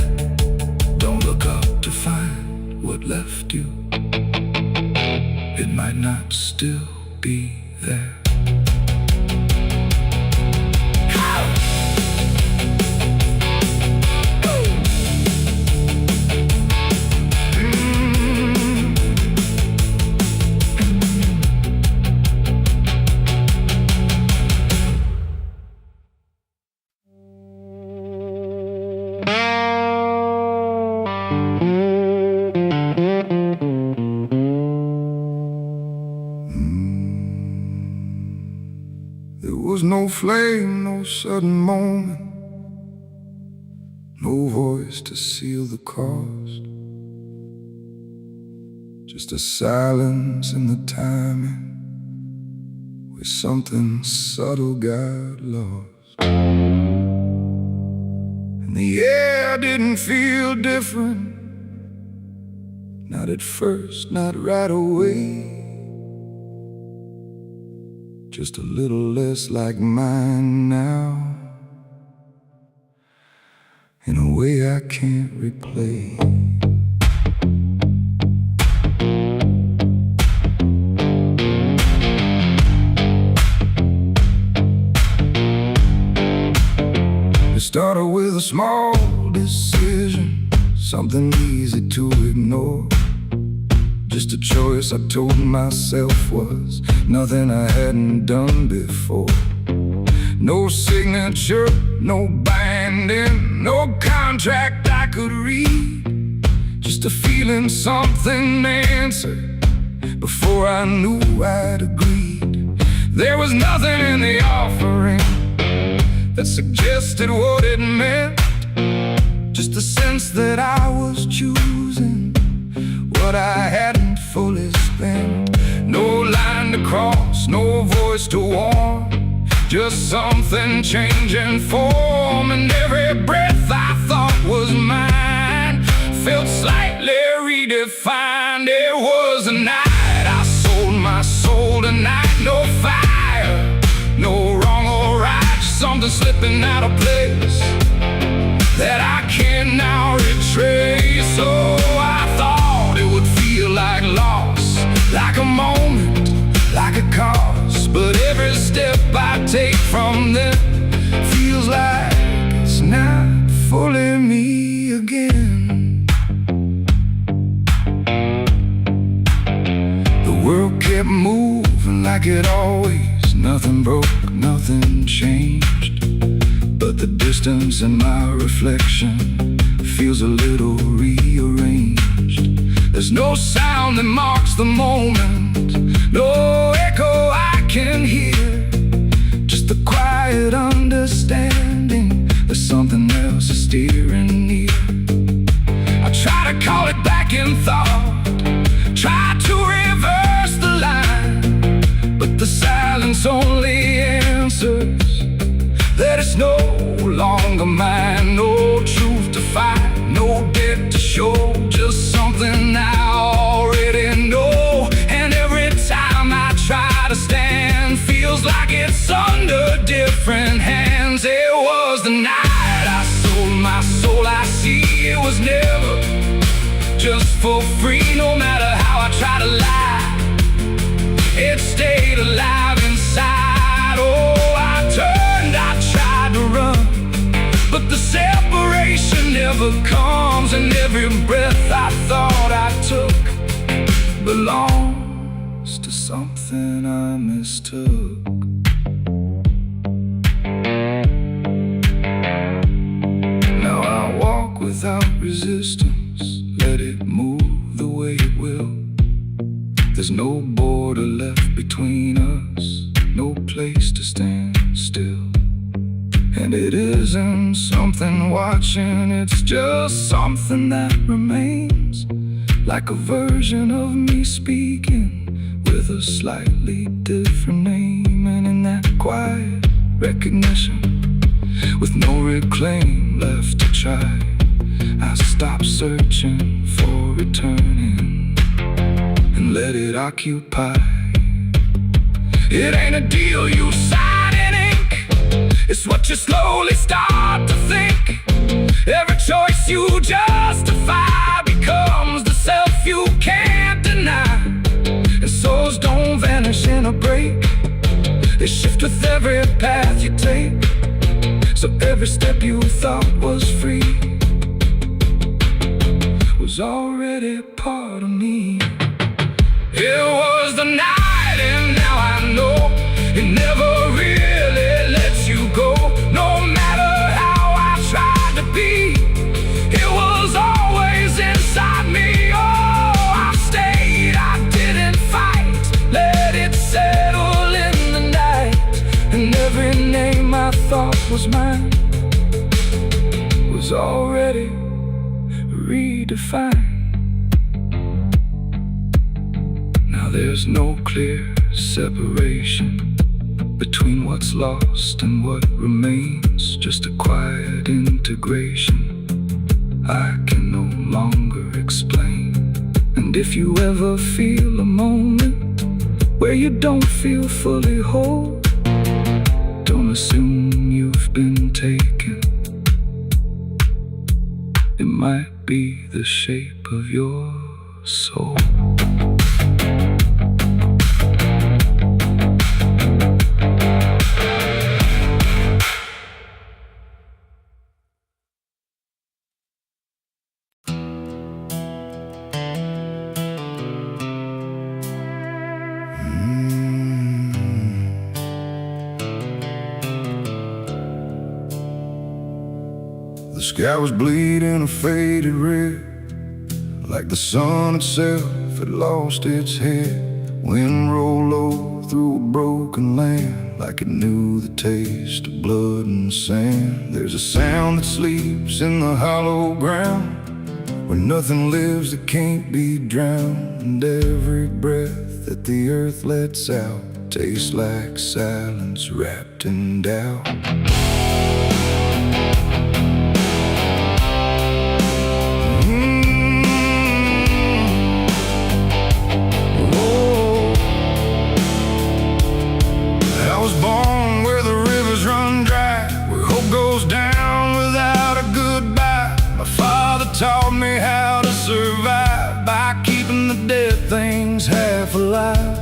don't look up to find what left you. It might not still be there. There was no flame, no sudden moment, no voice to seal the cost. Just a silence in the timing, where something subtle got lost. And the air didn't feel different, not at first, not right away. Just a little less like mine now, in a way I can't replay. It started with a small decision, something easy to ignore. Just a choice I told myself was nothing I hadn't done before. No signature, no binding, no contract I could read. Just a feeling something answered before I knew I'd agreed. There was nothing in the offering that suggested what it meant, just the sense that I was choosing what I hadn't fully spent. No line to cross, no voice to warn, just something changing form. And every breath I thought was mine felt slightly redefined. It was a night I sold my soul tonight. No fire, no wrong or right, just something slipping out of place that I can now retrace. So I thought it would feel like loss, like a moment, like a cause. But every step I take from them feels like it's not fully me again. The world kept moving like it always, nothing broke, nothing changed. But the distance in my reflection feels a little rearranged. There's no sound that marks the moment, no echo I can hear, just a quiet understanding there's something else is steering near. I try to call it back in thought, try to reverse the line, but the silence only answers that it's no longer mine. No truth to fight, no debt to show, just something I already know. And every time I try to stand, feels like it's under different hands. It was the night I sold my soul. I see it was never just for free. No matter how I try to lie, it stayed alive inside. Oh, I turned, I tried to run, but the separation never comes. And every breath I thought I took belongs to something I mistook. Now I walk without resistance, let it move the way it will. There's no border left between us, no place to stand still. And it isn't something watching, it's just something that remains, like a version of me speaking with a slightly different name. And in that quiet recognition, with no reclaim left to try. I stopped searching for returning and let it occupy. It ain't a deal you sign in ink, it's what you slowly start to think. Every choice you justify becomes the self you can't deny. And souls don't vanish in a break, they shift with every path you take. So every step you thought was free was already part of me. It was the night and now I know it never really lets you go. No matter how I tried to be, it was always inside me. Oh, I stayed, I didn't fight, let it settle in the night. And every name I thought was mine was already redefined. Now there's no clear separation between what's lost and what remains, just a quiet integration I can no longer explain. And if you ever feel a moment where you don't feel fully whole, don't assume you've been taken. It might be the shape of your soul. The sky was bleeding a faded red, like the sun itself had lost its head. Wind rolled low through a broken land, like it knew the taste of blood and sand. There's a sound that sleeps in the hollow ground, where nothing lives that can't be drowned. And every breath that the earth lets out tastes like silence wrapped in doubt. Taught me how to survive by keeping the dead things half alive.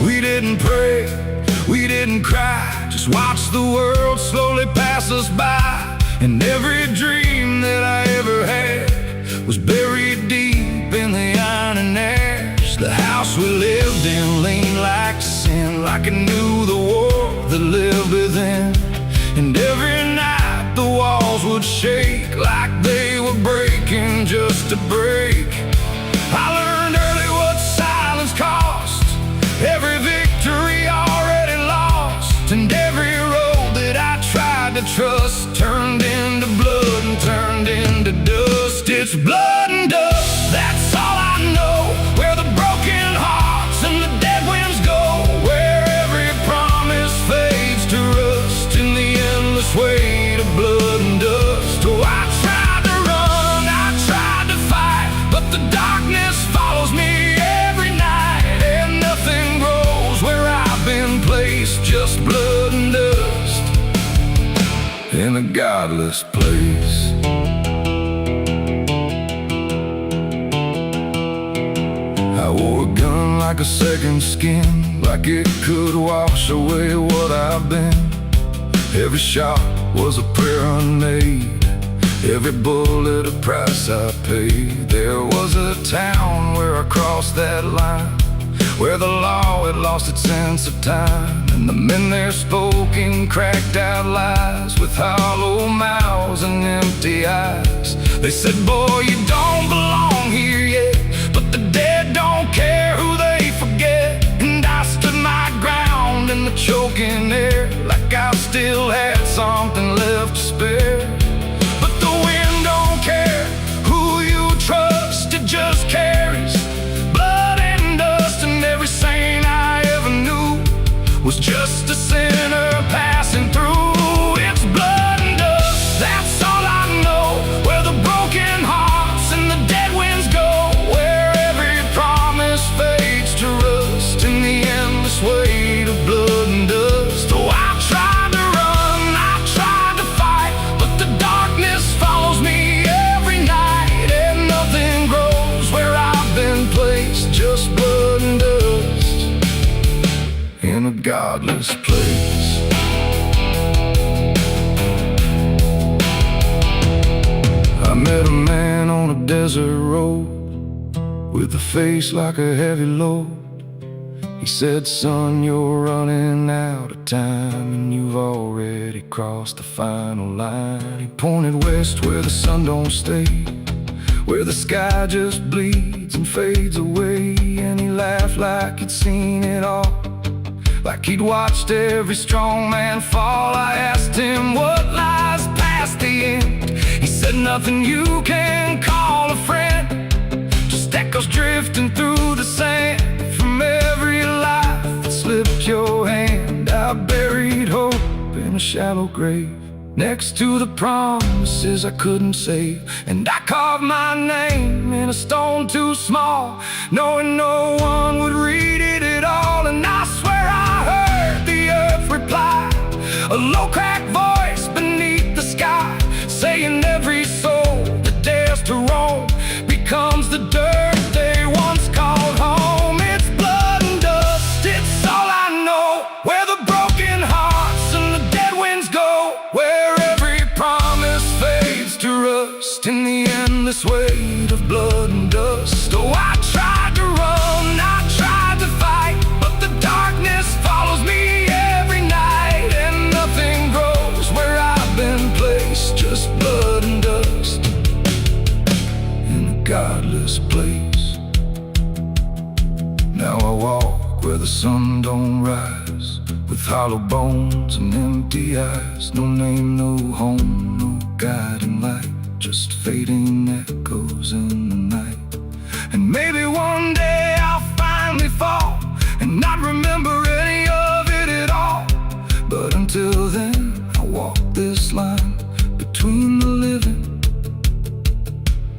We didn't pray, we didn't cry, just watch the world slowly pass us by. And every dream that I ever had was buried deep in the iron and ash. The house we lived in leaned like sin, like it knew the war that lived within. And every night the walls would shake like they were breaking just to break. I learned early what silence cost, every victory already lost. And every road that I tried to trust turned into blood and turned into dust. It's blood and dust, that's all I know. Where the broken hearts and the dead winds go, where every promise fades to rust in the endless weight of blood and dust. Oh, I tried to run, I tried to fight, but the darkness follows me every night. And nothing grows where I've been placed, just blood and dust in a godless place. I wore a gun like a second skin, like it could wash away what I've been. Every shot was a prayer unmade, every bullet a price I paid. There was a town where I crossed that line, where the law had lost its sense of time. And the men there spoke in cracked out lies, with hollow mouths and empty eyes. They said, boy, you don't belong here yet, but the dead don't care who they forget. And I stood my ground in the choking air, like I still had something left to spare. But the wind don't care who you trust, it just carries blood and dust. And every saint I ever knew was just a sinner passing through. It's blood and dust. desert road with a face like a heavy load. He said, son, you're running out of time, and you've already crossed the final line. He pointed west where the sun don't stay, where the sky just bleeds and fades away. And he laughed like he'd seen it all, like he'd watched every strong man fall. I asked him what lies past the end. He said, nothing you can call a friend, just echoes drifting through the sand from every life that slipped your hand. I buried hope in a shallow grave next to the promises I couldn't save, and I carved my name in a stone too small, knowing no one would read it at all. And I swear I heard the earth reply, a low cracked voice beneath the sky, saying every soul that dares to roam becomes the dirt they once called home. It's blood and dust, it's all I know, where the broken hearts and the dead winds go, where every promise fades to rust in the endless weight of blood and dust. Oh, I tried to run, I tried to fight, but the darkness follows me every night, and nothing grows where I've been placed, just blood and dust in a godless place. Now I walk where the sun don't rise, with hollow bones and empty eyes. No name, no home, no guiding light, just fading echoes in the night. And maybe one day I'll finally fall and not remember any of it at all. But until then, I walk this line between the living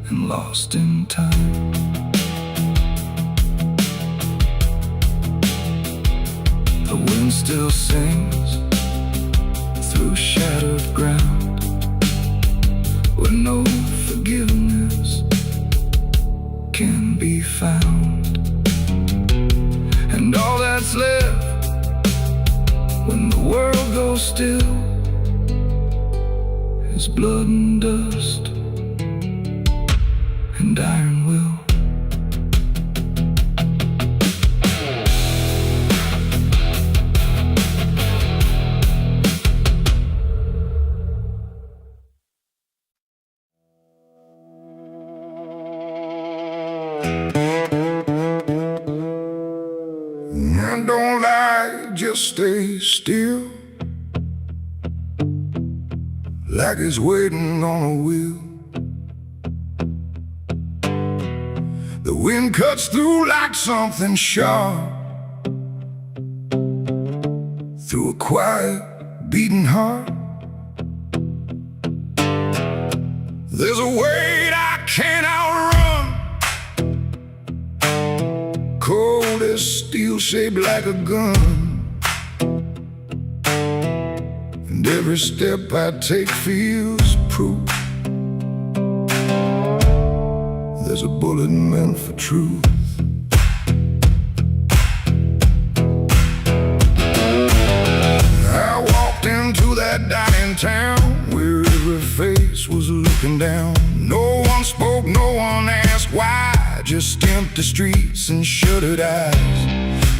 and lost in time. The wind still sings through shattered ground, where no forgiveness can be found. And all that's left when the world goes still is blood and dust and iron will. And don't lie, just stay still, like it's waiting on a wheel. The wind cuts through like something sharp, through a quiet, beating heart. There's a weight I can't outrun, cold as steel, shaped like a gun. And every step I take feels proof there's a bullet meant for truth. I walked into that dining town where every face was looking down. No one spoke, no one asked why, just empty streets and shuttered eyes.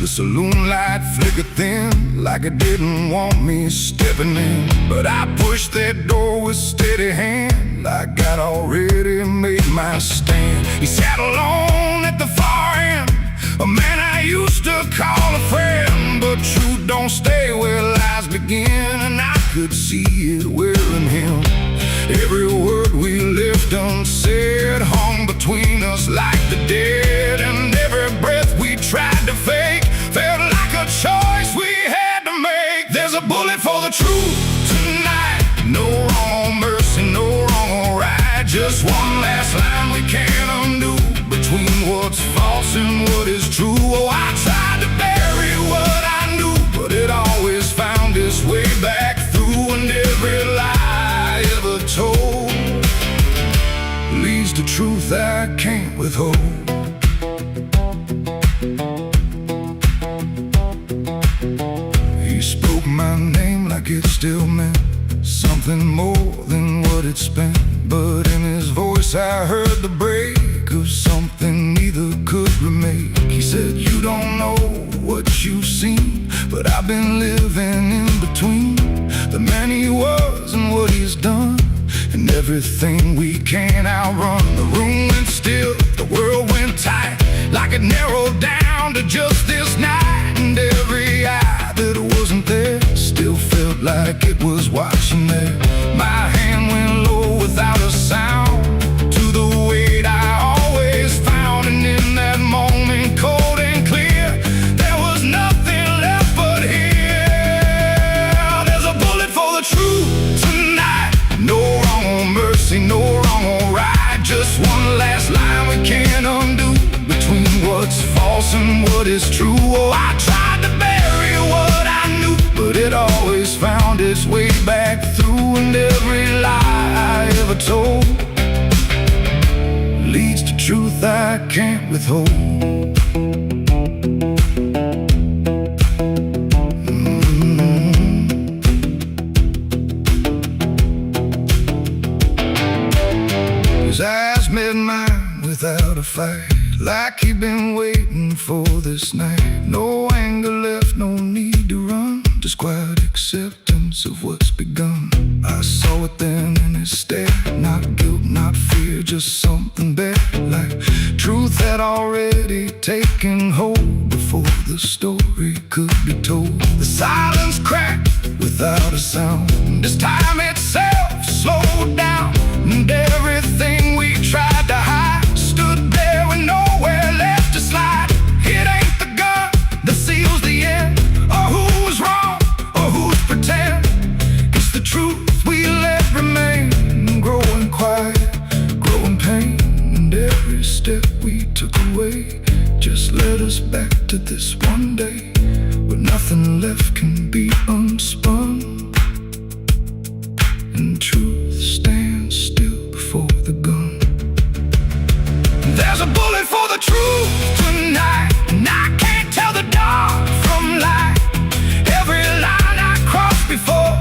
The saloon light flickered thin, like it didn't want me stepping in. But I pushed that door with steady hand, like I'd already made my stand. He sat alone at the far end, a man I used to call a friend. But truth don't stay where lies begin, and I could see it wearing him. Every word we left unsaid hung between us like the dead, and every breath we tried to fake felt like a choice we had to make. There's a bullet for the truth tonight, no wrong on mercy, no wrong on right, just one last line we can't undo, between what's false and what is true. Oh, I tried to bury what I knew, but it always found its way back through, and every lie ever told leads to truth I can't withhold. He spoke my name like it still meant something more than what it spent. But in his voice I heard the break of something neither could remake. He said, you don't know what you've seen, but I've been living in between the man he was and what he's done, and everything we can't outrun. The room went still, the world went tight, like it narrowed down to just this night. And every eye that wasn't there still felt like it was watching there. My hand went low without a sound to the weight I always found. And in that moment, cold and clear, there was nothing left but here. There's a bullet for the truth tonight. No wrong or mercy, no wrong or right. Just one last line we can't undo, between what's false and what is true. Oh, I tried to bury what I knew, but it always found its way back through. And every lie I ever told leads to truth I can't withhold. His eyes met mine without a fight, like he'd been waiting for this night. No anger left, no need to run, just quiet acceptance of what's begun. I saw it then in his stare, not guilt, not fear, just something better, like truth had already taken hold before the story could be told. The silence cracked without a sound, this time itself slowed down, and everything we tried to hide stood there with nowhere left to slide. It ain't the gun that seals the end, or who's wrong, or who's pretend. It's the truth we let remain, growing quiet, growing pain. And every step we took away just led us back to this one day, where nothing left can be unspun, and truth stands still before the gun. There's a bullet for the truth tonight, and I can't tell the dark from light. Every line I crossed before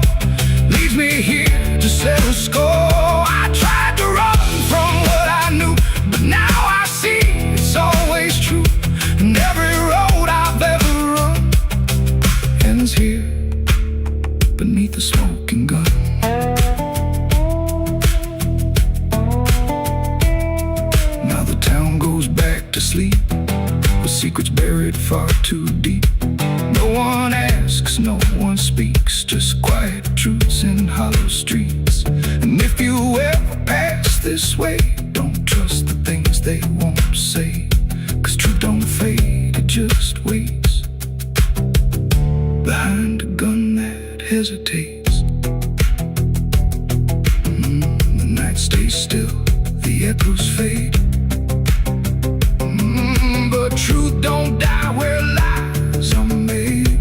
leads me here to settle score. I tried to run from what I knew, but now I see it's always true. And every road I've ever run ends here beneath the smoking gun. To sleep with secrets buried far too deep. No one asks, no one speaks, just quiet truths in hollow streets. And if you ever pass this way, don't trust the things they won't say, 'cause truth don't fade, it just waits behind a gun that hesitates. The night stays still, the echoes fade, but truth don't die where lies are made.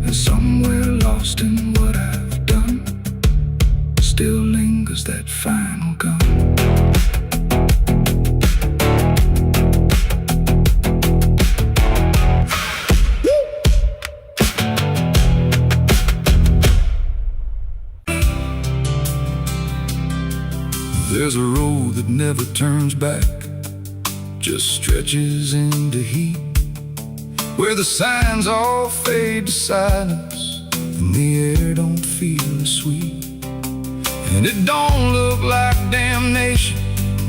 And somewhere lost in what I've done still lingers that final gun. There's a road that never turns back, just stretches into heat, where the signs all fade to silence and the air don't feel as sweet. And it don't look like damnation,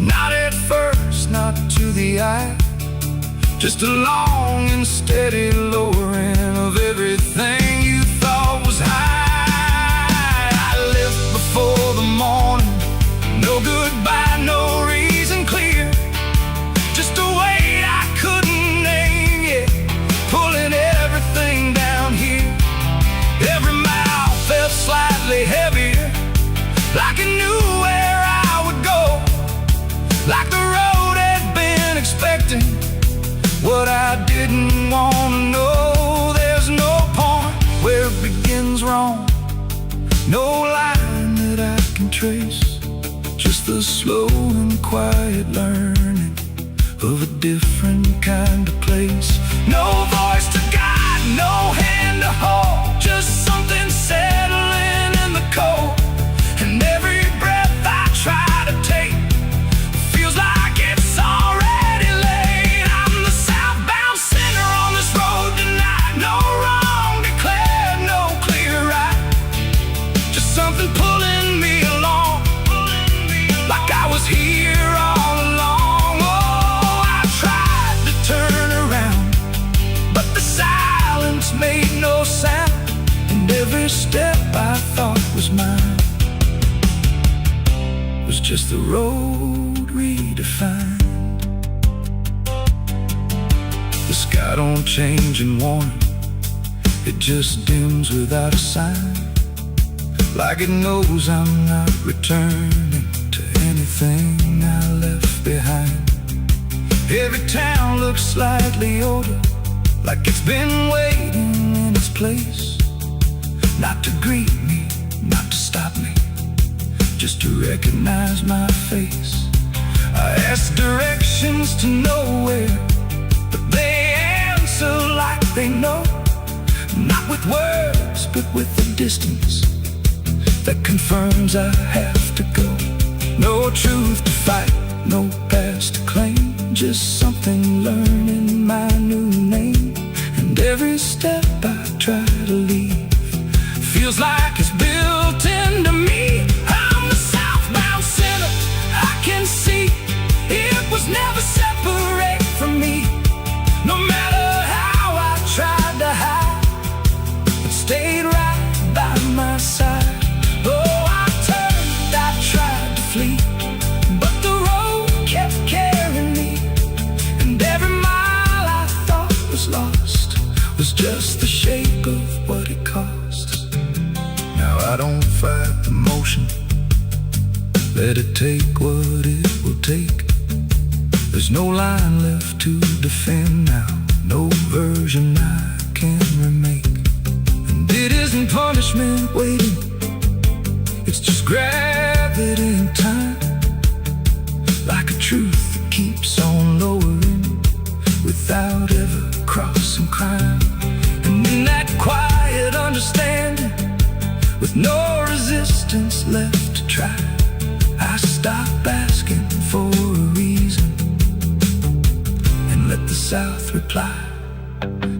not at first, not to the eye, just a long and steady lowering of everything you thought was high. I left before the morning, no goodbye, no reason clear, just a weight I couldn't name yet, pulling everything down here. Every mile felt slightly heavier, like it knew where I would go, like the road had been expecting what I didn't want to know. There's no point where it begins wrong, no line that I can trace, just the slow and quiet learning of a different kind of place. No voice to guide, no hand to hold, just something said step I thought was mine was just the road redefined. The sky don't change in warning, it just dims without a sign, like it knows I'm not returning to anything I left behind. Every town looks slightly older, like it's been waiting in its place, not to greet me, not to stop me, just to recognize my face. I ask directions to nowhere, but they answer like they know, not with words, but with the distance that confirms I have to go. No truth to fight, no past to claim, just something learning my new name. And every step I try to leave feels like it's built into me. I'm the southbound sinner, I can see it was never separate from me. No matter how I tried to hide, it stayed right by my side. Oh, I turned, I tried to flee, but the road kept carrying me. And every mile I thought was lost was just the shape of what it costs. Now I don't fight the motion, let it take what it will take. There's no line left to defend now, no version I can remake. And it isn't punishment waiting, it's just gravity in time, like a truth that keeps on lowering without ever crossing crime. And in that quiet understanding, with no resistance left to try, I stop asking for a reason and let the South reply.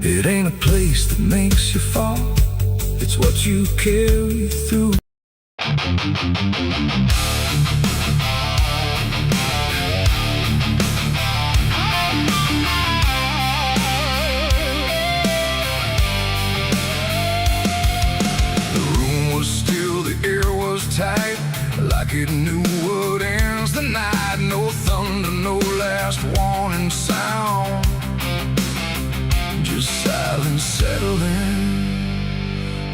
It ain't a place that makes you fall, it's what you carry through. Tight, like it knew what ends the night. No thunder, no last warning sound, just silence settling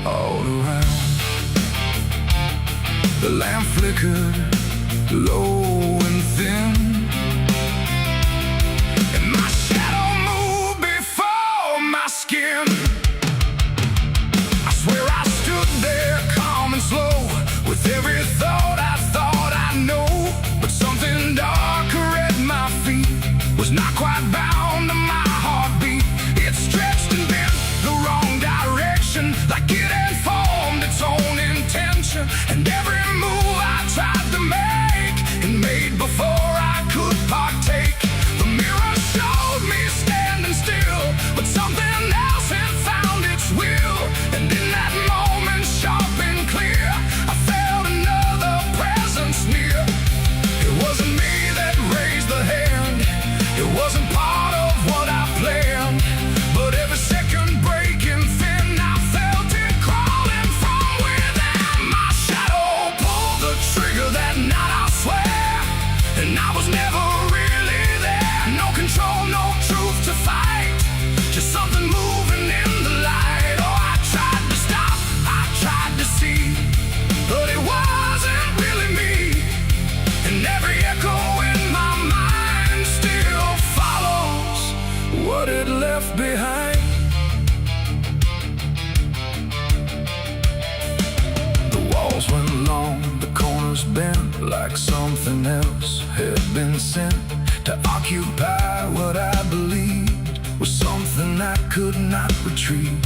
all around. The lamp flickered low and thin, and my shadow moved before my skin. I swear I stood there calm and slow, with every thought I know, but something darker at my feet was not quite bound to my heartbeat. It stretched and bent the wrong direction, like it had formed its own intention. And every move I tried to make, it made before I could partake. The mirror showed me standing still, but something else had found its will. And in that moment, sharp and clear, I felt another presence near. It wasn't me that raised the hand, it wasn't part of what I planned, but every second breaking thin, I felt it crawling from within. My shadow pulled the trigger that night, I swear, and I was never really there. No control, no truth to fight, just something moving in the light. Oh, I tried to stop, I tried to see, but it wasn't really me. And every echo in my mind still follows what it left behind. The walls went long, the corners bent, like something else had been sent to occupy what I believed was something I could not retrieve.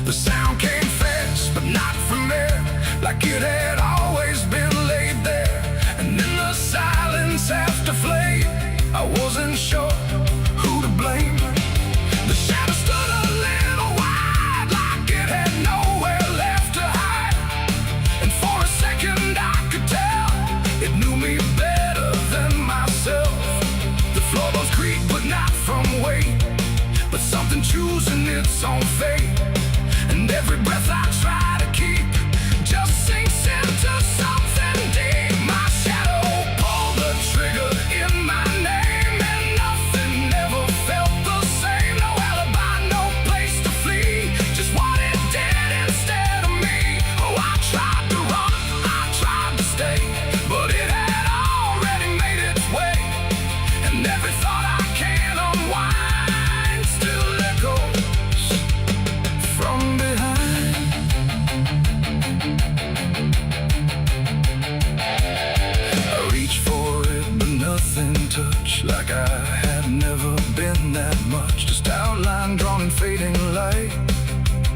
The sound came fast, but not from there, like it had always been laid there. And in the silence after flame, I wasn't sure who to blame. The shadow stood a little wide, like it had nowhere left to hide. And for a second I could tell it knew me better than myself. The floorboards creak, but not from weight, but something choosing its own fate. And every breath I try to keep like I had never been that much. Just outline drawn in fading light,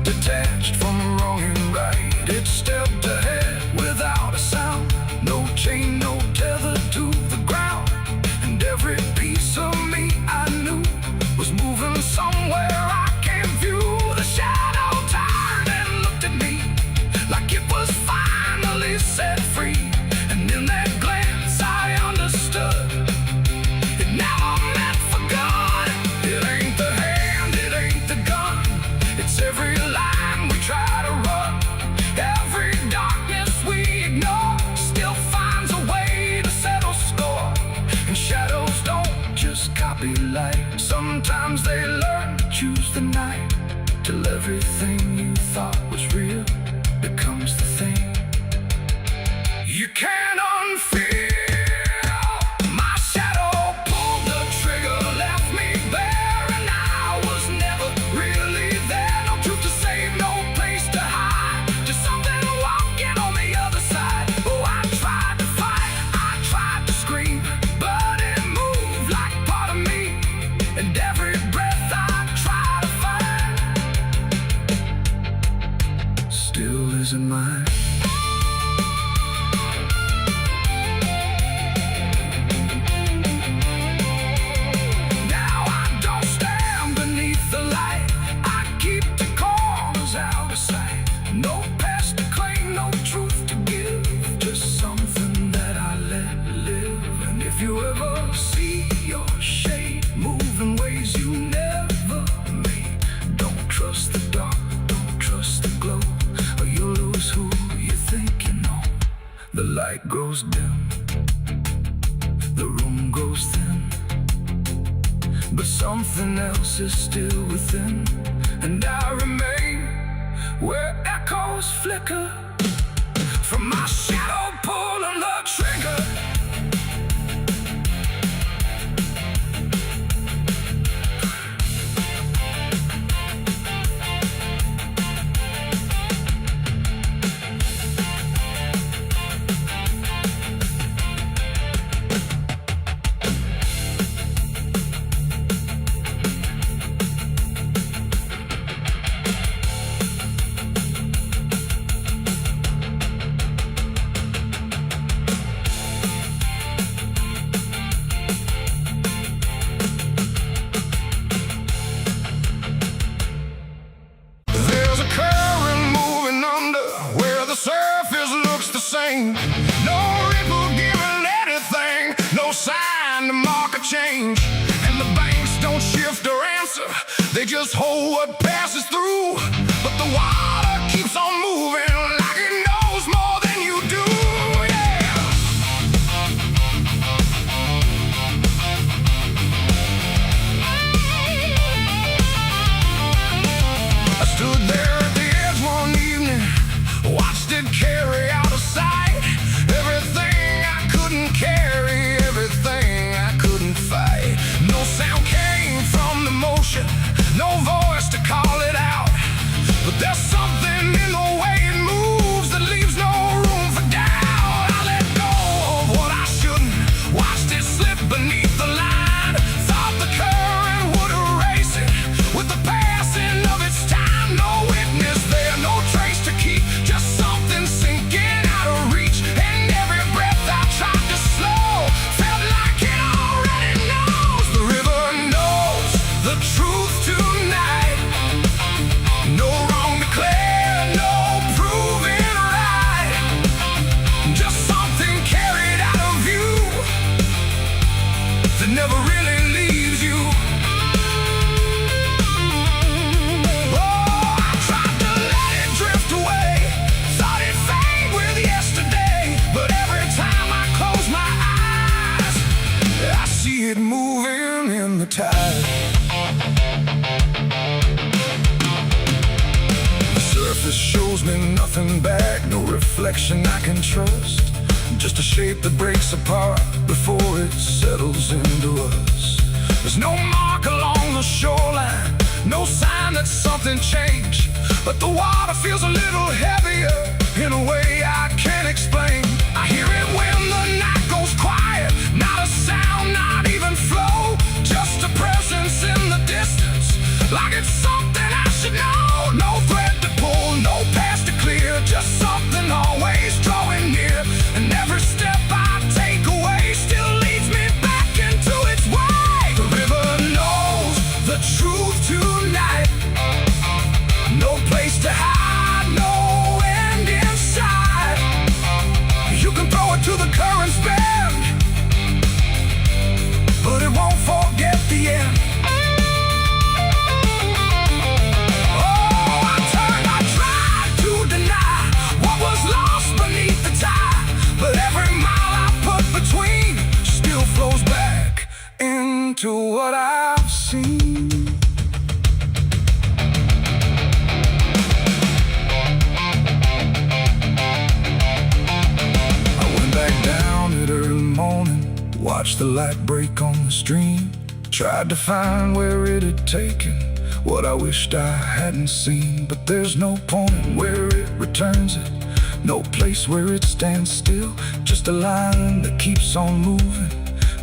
detached from wrong and right. It stepped ahead without a sound, no chain, no tether to the ground. And every piece of me I knew was moving somewhere I can't view. The shadow turned and looked at me like it was finally set free. And in that glance I understood it never meant for good. It ain't the hand, it ain't the gun, it's every line we try to run. Every darkness we ignore still finds a way to settle score. And shadows don't just copy light, sometimes they learn to choose the night, till everything you thought was real becomes the thing you can't unfeel. My shadow pulled the trigger, left me bare, and I was never really there. No truth to save, no place to hide, just something walking on the other side. Oh, I tried to fight, I tried to scream, but it moved like part of me. And every breath I try to find still isn't mine. You ever see your shade move in ways you never made? Don't trust the dark, don't trust the glow, or you'll lose who you think you know. The light grows dim, the room goes thin, but something else is still within. And I remain where echoes flicker from my shadow pulling the trigger. No ripple giving anything, no sign to mark a change. And the banks don't shift or answer, they just hold what passes through. But the water keeps on moving like it knows more than you do, yeah. I stood there at the edge one evening, watched it carry out of sight. Everything I couldn't carry, everything I couldn't fight. No sound came from the motion, no voice to call it out. But there's something in the way it moves that leaves no room for doubt. I let go of what I shouldn't, watched it slip beneath the line. Thought the current would erase it with the passing of its time. No witness there, no trace to keep, just something sinking out of reach. And every breath I tried to slow felt like it already knows. The river knows the truth tonight. No wrong declared, no proven right, just something carried out of view that never really leaves you. Oh, I tried to let it drift away, thought it'd fade with yesterday. But every time I close my eyes, I see it moving in the tide. Surface shows me nothing back, no reflection I can trust, just a shape that breaks apart before it settles into us. There's no mark along the shoreline, no sign that something changed, but the water feels a little heavier in a way I can't explain. I hear it when the night goes quiet, not a sound, not even flow. always drawing near, and every step I take away still leads me back into its way. The river knows the truth tonight. No place to hide, no end in sight. You can throw it to the current's bend, but it won't forget the end. To what I've seen. I went back down at early morning, watched the light break on the stream, tried to find where it had taken what I wished I hadn't seen. But there's no point where it returns it, no place where it stands still, just a line that keeps on moving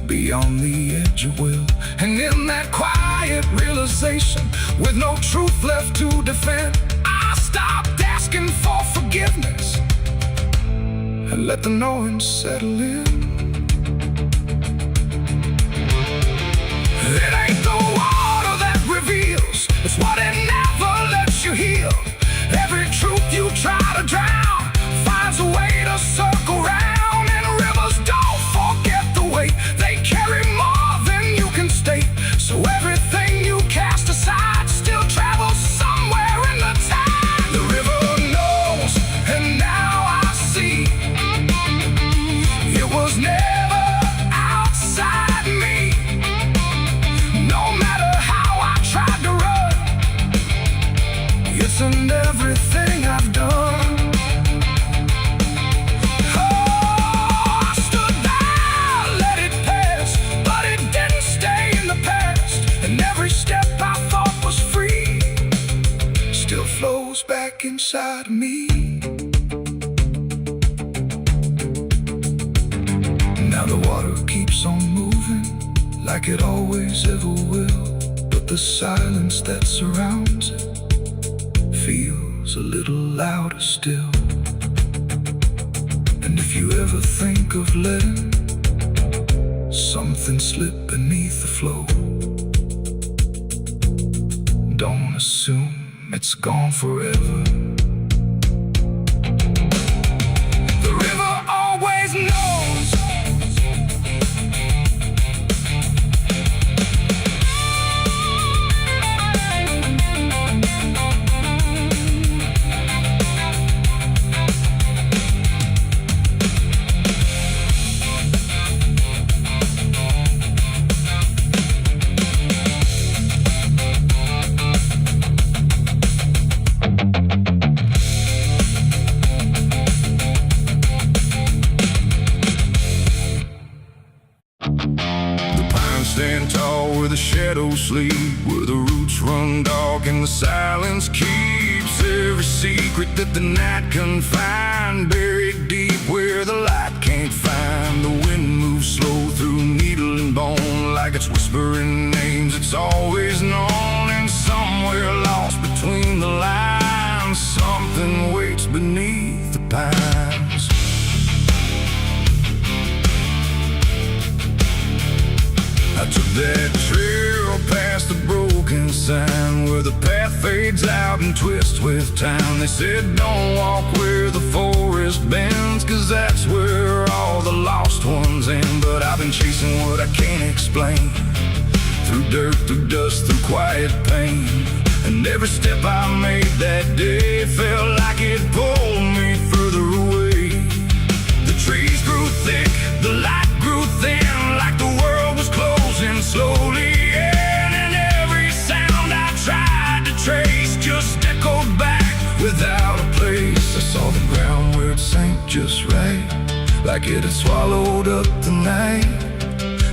beyond the edge of will. And in that quiet realization, with no truth left to defend, I stopped asking for forgiveness and let the knowing settle in. It ain't the water that reveals, it's what it never lets you heal. Every truth you try to drown finds a way to circle round, and rivers don't forget the weight. They carry more than you can state. So everything you cast aside still travels somewhere in the tide. The river knows, and now I see, it was never outside me. No matter how I tried to run, it's in everything I've done. Flows back inside of me. Now the water keeps on moving like it always ever will, but the silence that surrounds it feels a little louder still. And if you ever think of letting something slip beneath the flow, don't assume it's gone forever. The river always knows. Stand tall where the shadows sleep, where the roots run dark and the silence keeps every secret that the night can find. Buried deep where the light can't find. The wind moves slow through needle and bone, like it's whispering names it's always known. And somewhere lost between the lines, something waits beneath the pines. I took that trail past the broken sign, where the path fades out and twists with time. They said don't walk where the forest bends, 'cause that's where all the lost ones end. But I've been chasing what I can't explain, through dirt, through dust, through quiet pain. And every step I made that day felt like it pulled me further away. The trees grew thick, the light grew thin, like the world was closing slowly in. And every sound I tried to trace just echoed back without a place. I saw the ground where it sank just right, like it had swallowed up the night.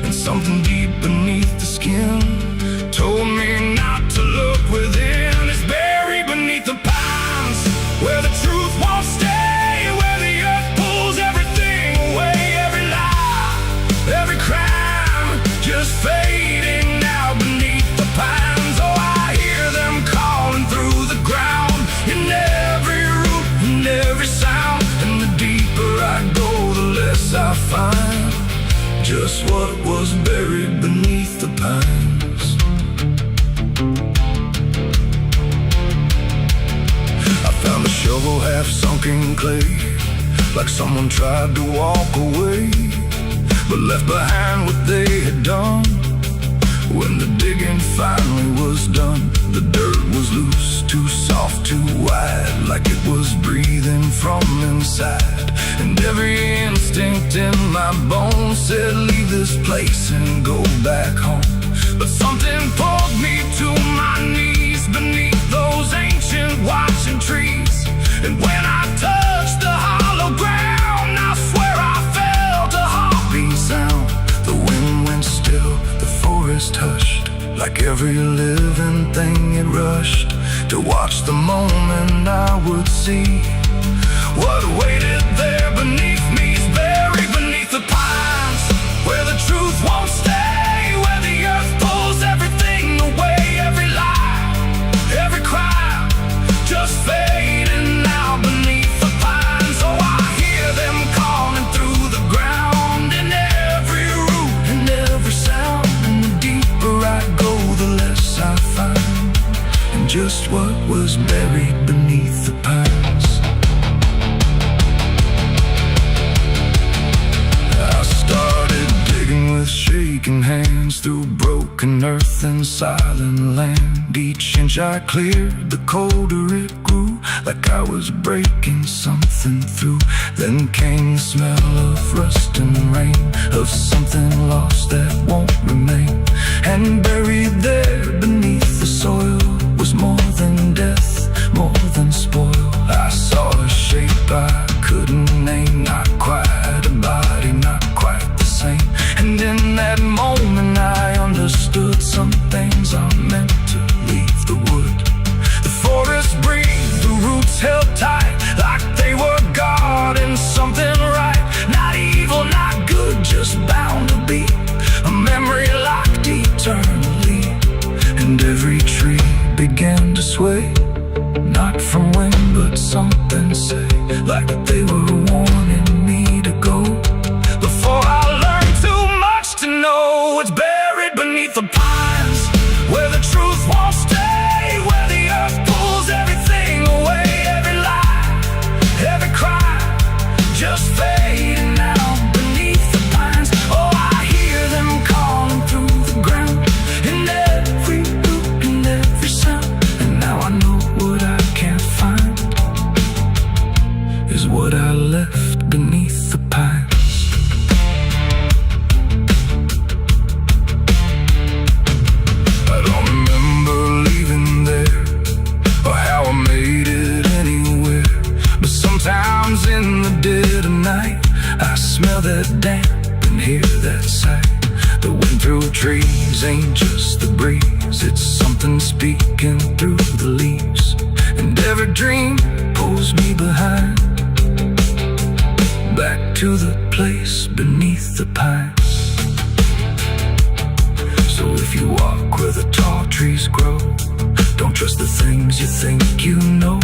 And something deep beneath the skin told me not to look within. It's buried beneath the pines, where the truth won't stay, where the earth pulls everything away. Every lie, every crime, just fading now beneath the pines. Oh, I hear them calling through the ground, in every root and every sound. And just what was buried beneath the pines. I found a shovel half sunk in clay, like someone tried to walk away, but left behind what they had done. When the digging finally was done, the dirt was loose, too soft, too wide, like it was breathing from inside. And every instinct in my bones said, leave this place and go back home. But something pulled me to my knees beneath those ancient watching trees. And when I touched the hollow ground, I swear I felt a heartbeat sound. The wind went still, the forest hushed, like every living thing it rushed to watch the moment I would see what waited there beneath me's buried beneath the pines, where the truth won't stay, where the earth pulls everything away, every lie, every crime, just fading now beneath the pines. Oh, I hear them calling through the ground, in every root and every sound. And the deeper I go, the less I find, and just what was buried beneath the pines. Shaking hands through broken earth and silent land. Each inch I cleared, the colder it grew, like I was breaking something through. Then came the smell of rust and rain, of something lost that won't remain. And buried there beneath the soil was more than death, more than spoil. I saw a shape I couldn't name, not quite a body, not quite the same. And in that moment I understood some things are meant to leave the wood. The forest breathed, the roots held tight, like they were guarding something right. Not evil, not good, just bound to be a memory locked eternally. And every tree began to sway, not from wind but something say, like they were warning me to go. Before I learned too much to know, it's buried beneath the pines, where the truth won't stay, where the earth pulls everything away, every lie, every crime, just fading now beneath the pines. Oh, I hear them calling through the ground, in every root and every sound. And now I know what I can't find is what I left beneath the pines. Sometimes in the dead of night, I smell that damp and hear that sight. The wind through trees ain't just the breeze, it's something speaking through the leaves. And every dream pulls me behind, back to the place beneath the pines. So if you walk where the tall trees grow, don't trust the things you think you know.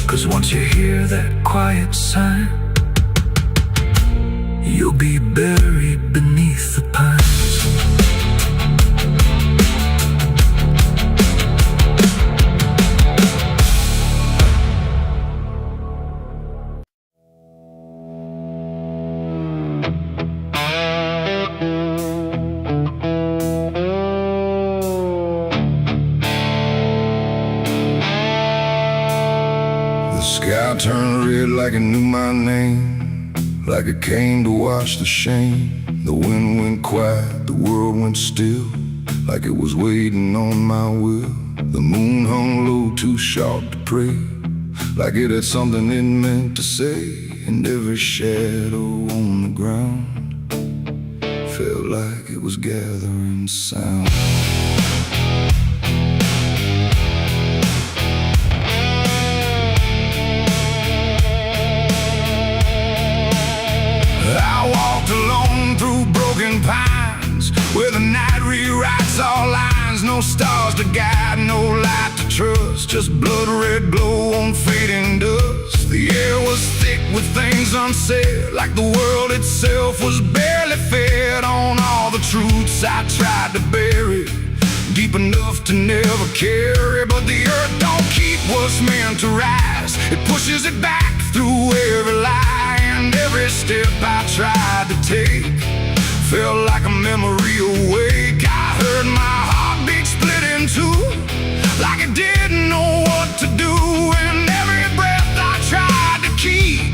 'Cause once you hear that quiet sign, you'll be buried beneath the pines. Sky turned red like it knew my name, like it came to watch the shame. The wind went quiet, the world went still, like it was waiting on my will. The moon hung low, too sharp to pray, like it had something it meant to say. And every shadow on the ground felt like it was gathering sound. I walked alone through broken pines, where the night rewrites all lines. No stars to guide, no light to trust, just blood red glow on fading dust. The air was thick with things unsaid, like the world itself was barely fed on all the truths I tried to bury, deep enough to never carry. But the earth don't keep what's meant to rise, it pushes it back through every lie. And every step I tried to take felt like a memory awake. I heard my heartbeat split in two, like it didn't know what to do. And every breath I tried to keep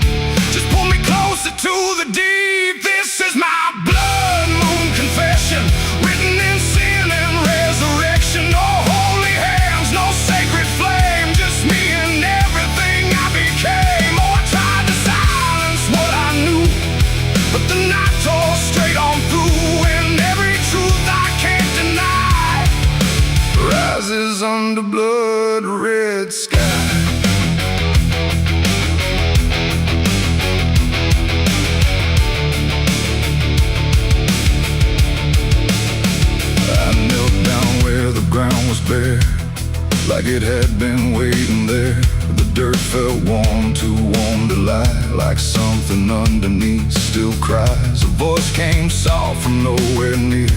just pulled me closer to the deep. This is my blood moon confession, written in sin and resurrection. No holy hands, no sacred flame, just me and everything I became. Oh, I tried to silence what I knew, but the night tore straight on through. And every truth I can't deny rises under blood red sky. I knelt down where the ground was bare, like it had been waiting there. The dirt felt warm, too warm to lie, like something underneath still cries. A voice came soft from nowhere near,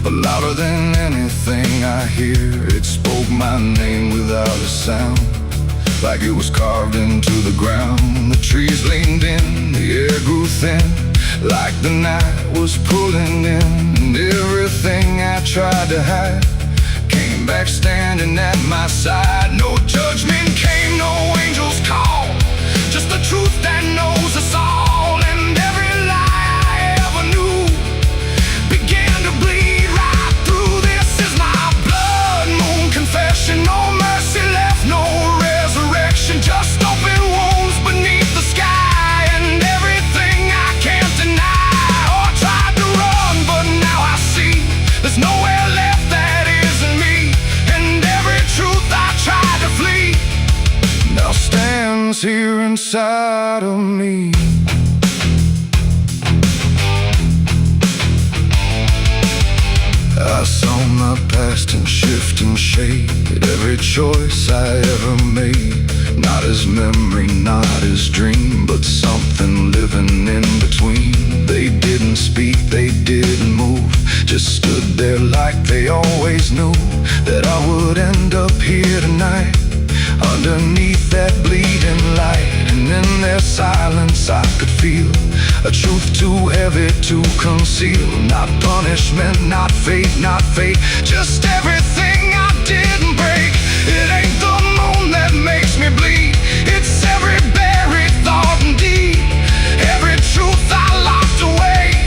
but louder than anything I hear. It spoke my name without a sound, like it was carved into the ground. The trees leaned in, the air grew thin, like the night was pulling in. And everything I tried to hide came back standing at my side. No judgment came, no angel's call, just the truth that knows us all. And every lie I ever knew began to bleed right through. This is my blood moon confession. No mercy left, no resurrection, just open wounds beneath the sky. And everything I can't deny. Oh, I tried to run, but now I see there's nowhere left that isn't me. And every truth I tried to flee now stands here inside of me. I saw my past in shifting shade, every choice I ever made, not as memory, not as dream, but something living in between. They didn't speak, they didn't move, just stood there like they always knew that I would end up here tonight, underneath that bleeding light. And in their silence I could feel a truth too heavy to conceal. Not punishment, not fate, not fate, just everything I didn't break. It ain't the moon that makes me bleed, it's every buried thought and deed, every truth I locked away,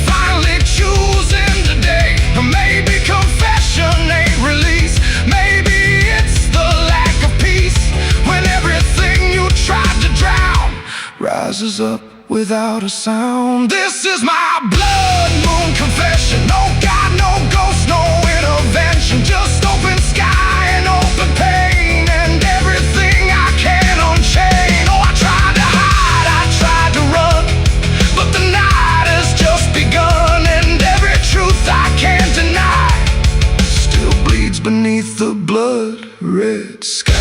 finally choosing today. Or maybe confession ain't release, maybe it's the lack of peace, when everything you tried to drown rises up without a sound. This is my blood moon confession. No God, no ghost, no intervention, just open sky and open pain, and everything I can unchain. Oh, I tried to hide, I tried to run, but the night has just begun. And every truth I can't deny still bleeds beneath the blood red sky.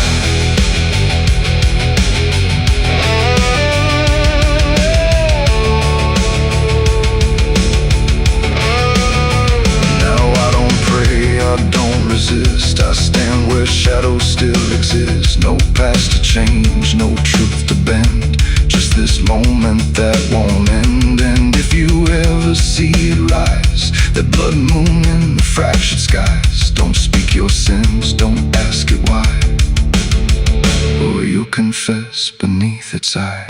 I stand where shadows still exist, no past to change, no truth to bend, just this moment that won't end. And if you ever see it rise, the blood moon in the fractured skies, don't speak your sins, don't ask it why, or you'll confess beneath its eye.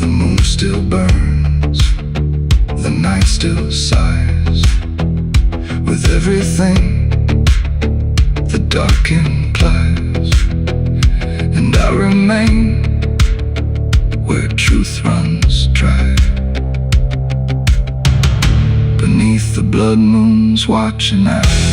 The moon still burns, the night still sighs, with everything the dark implies. And I remain where truth runs dry, beneath the blood moon's watching eye.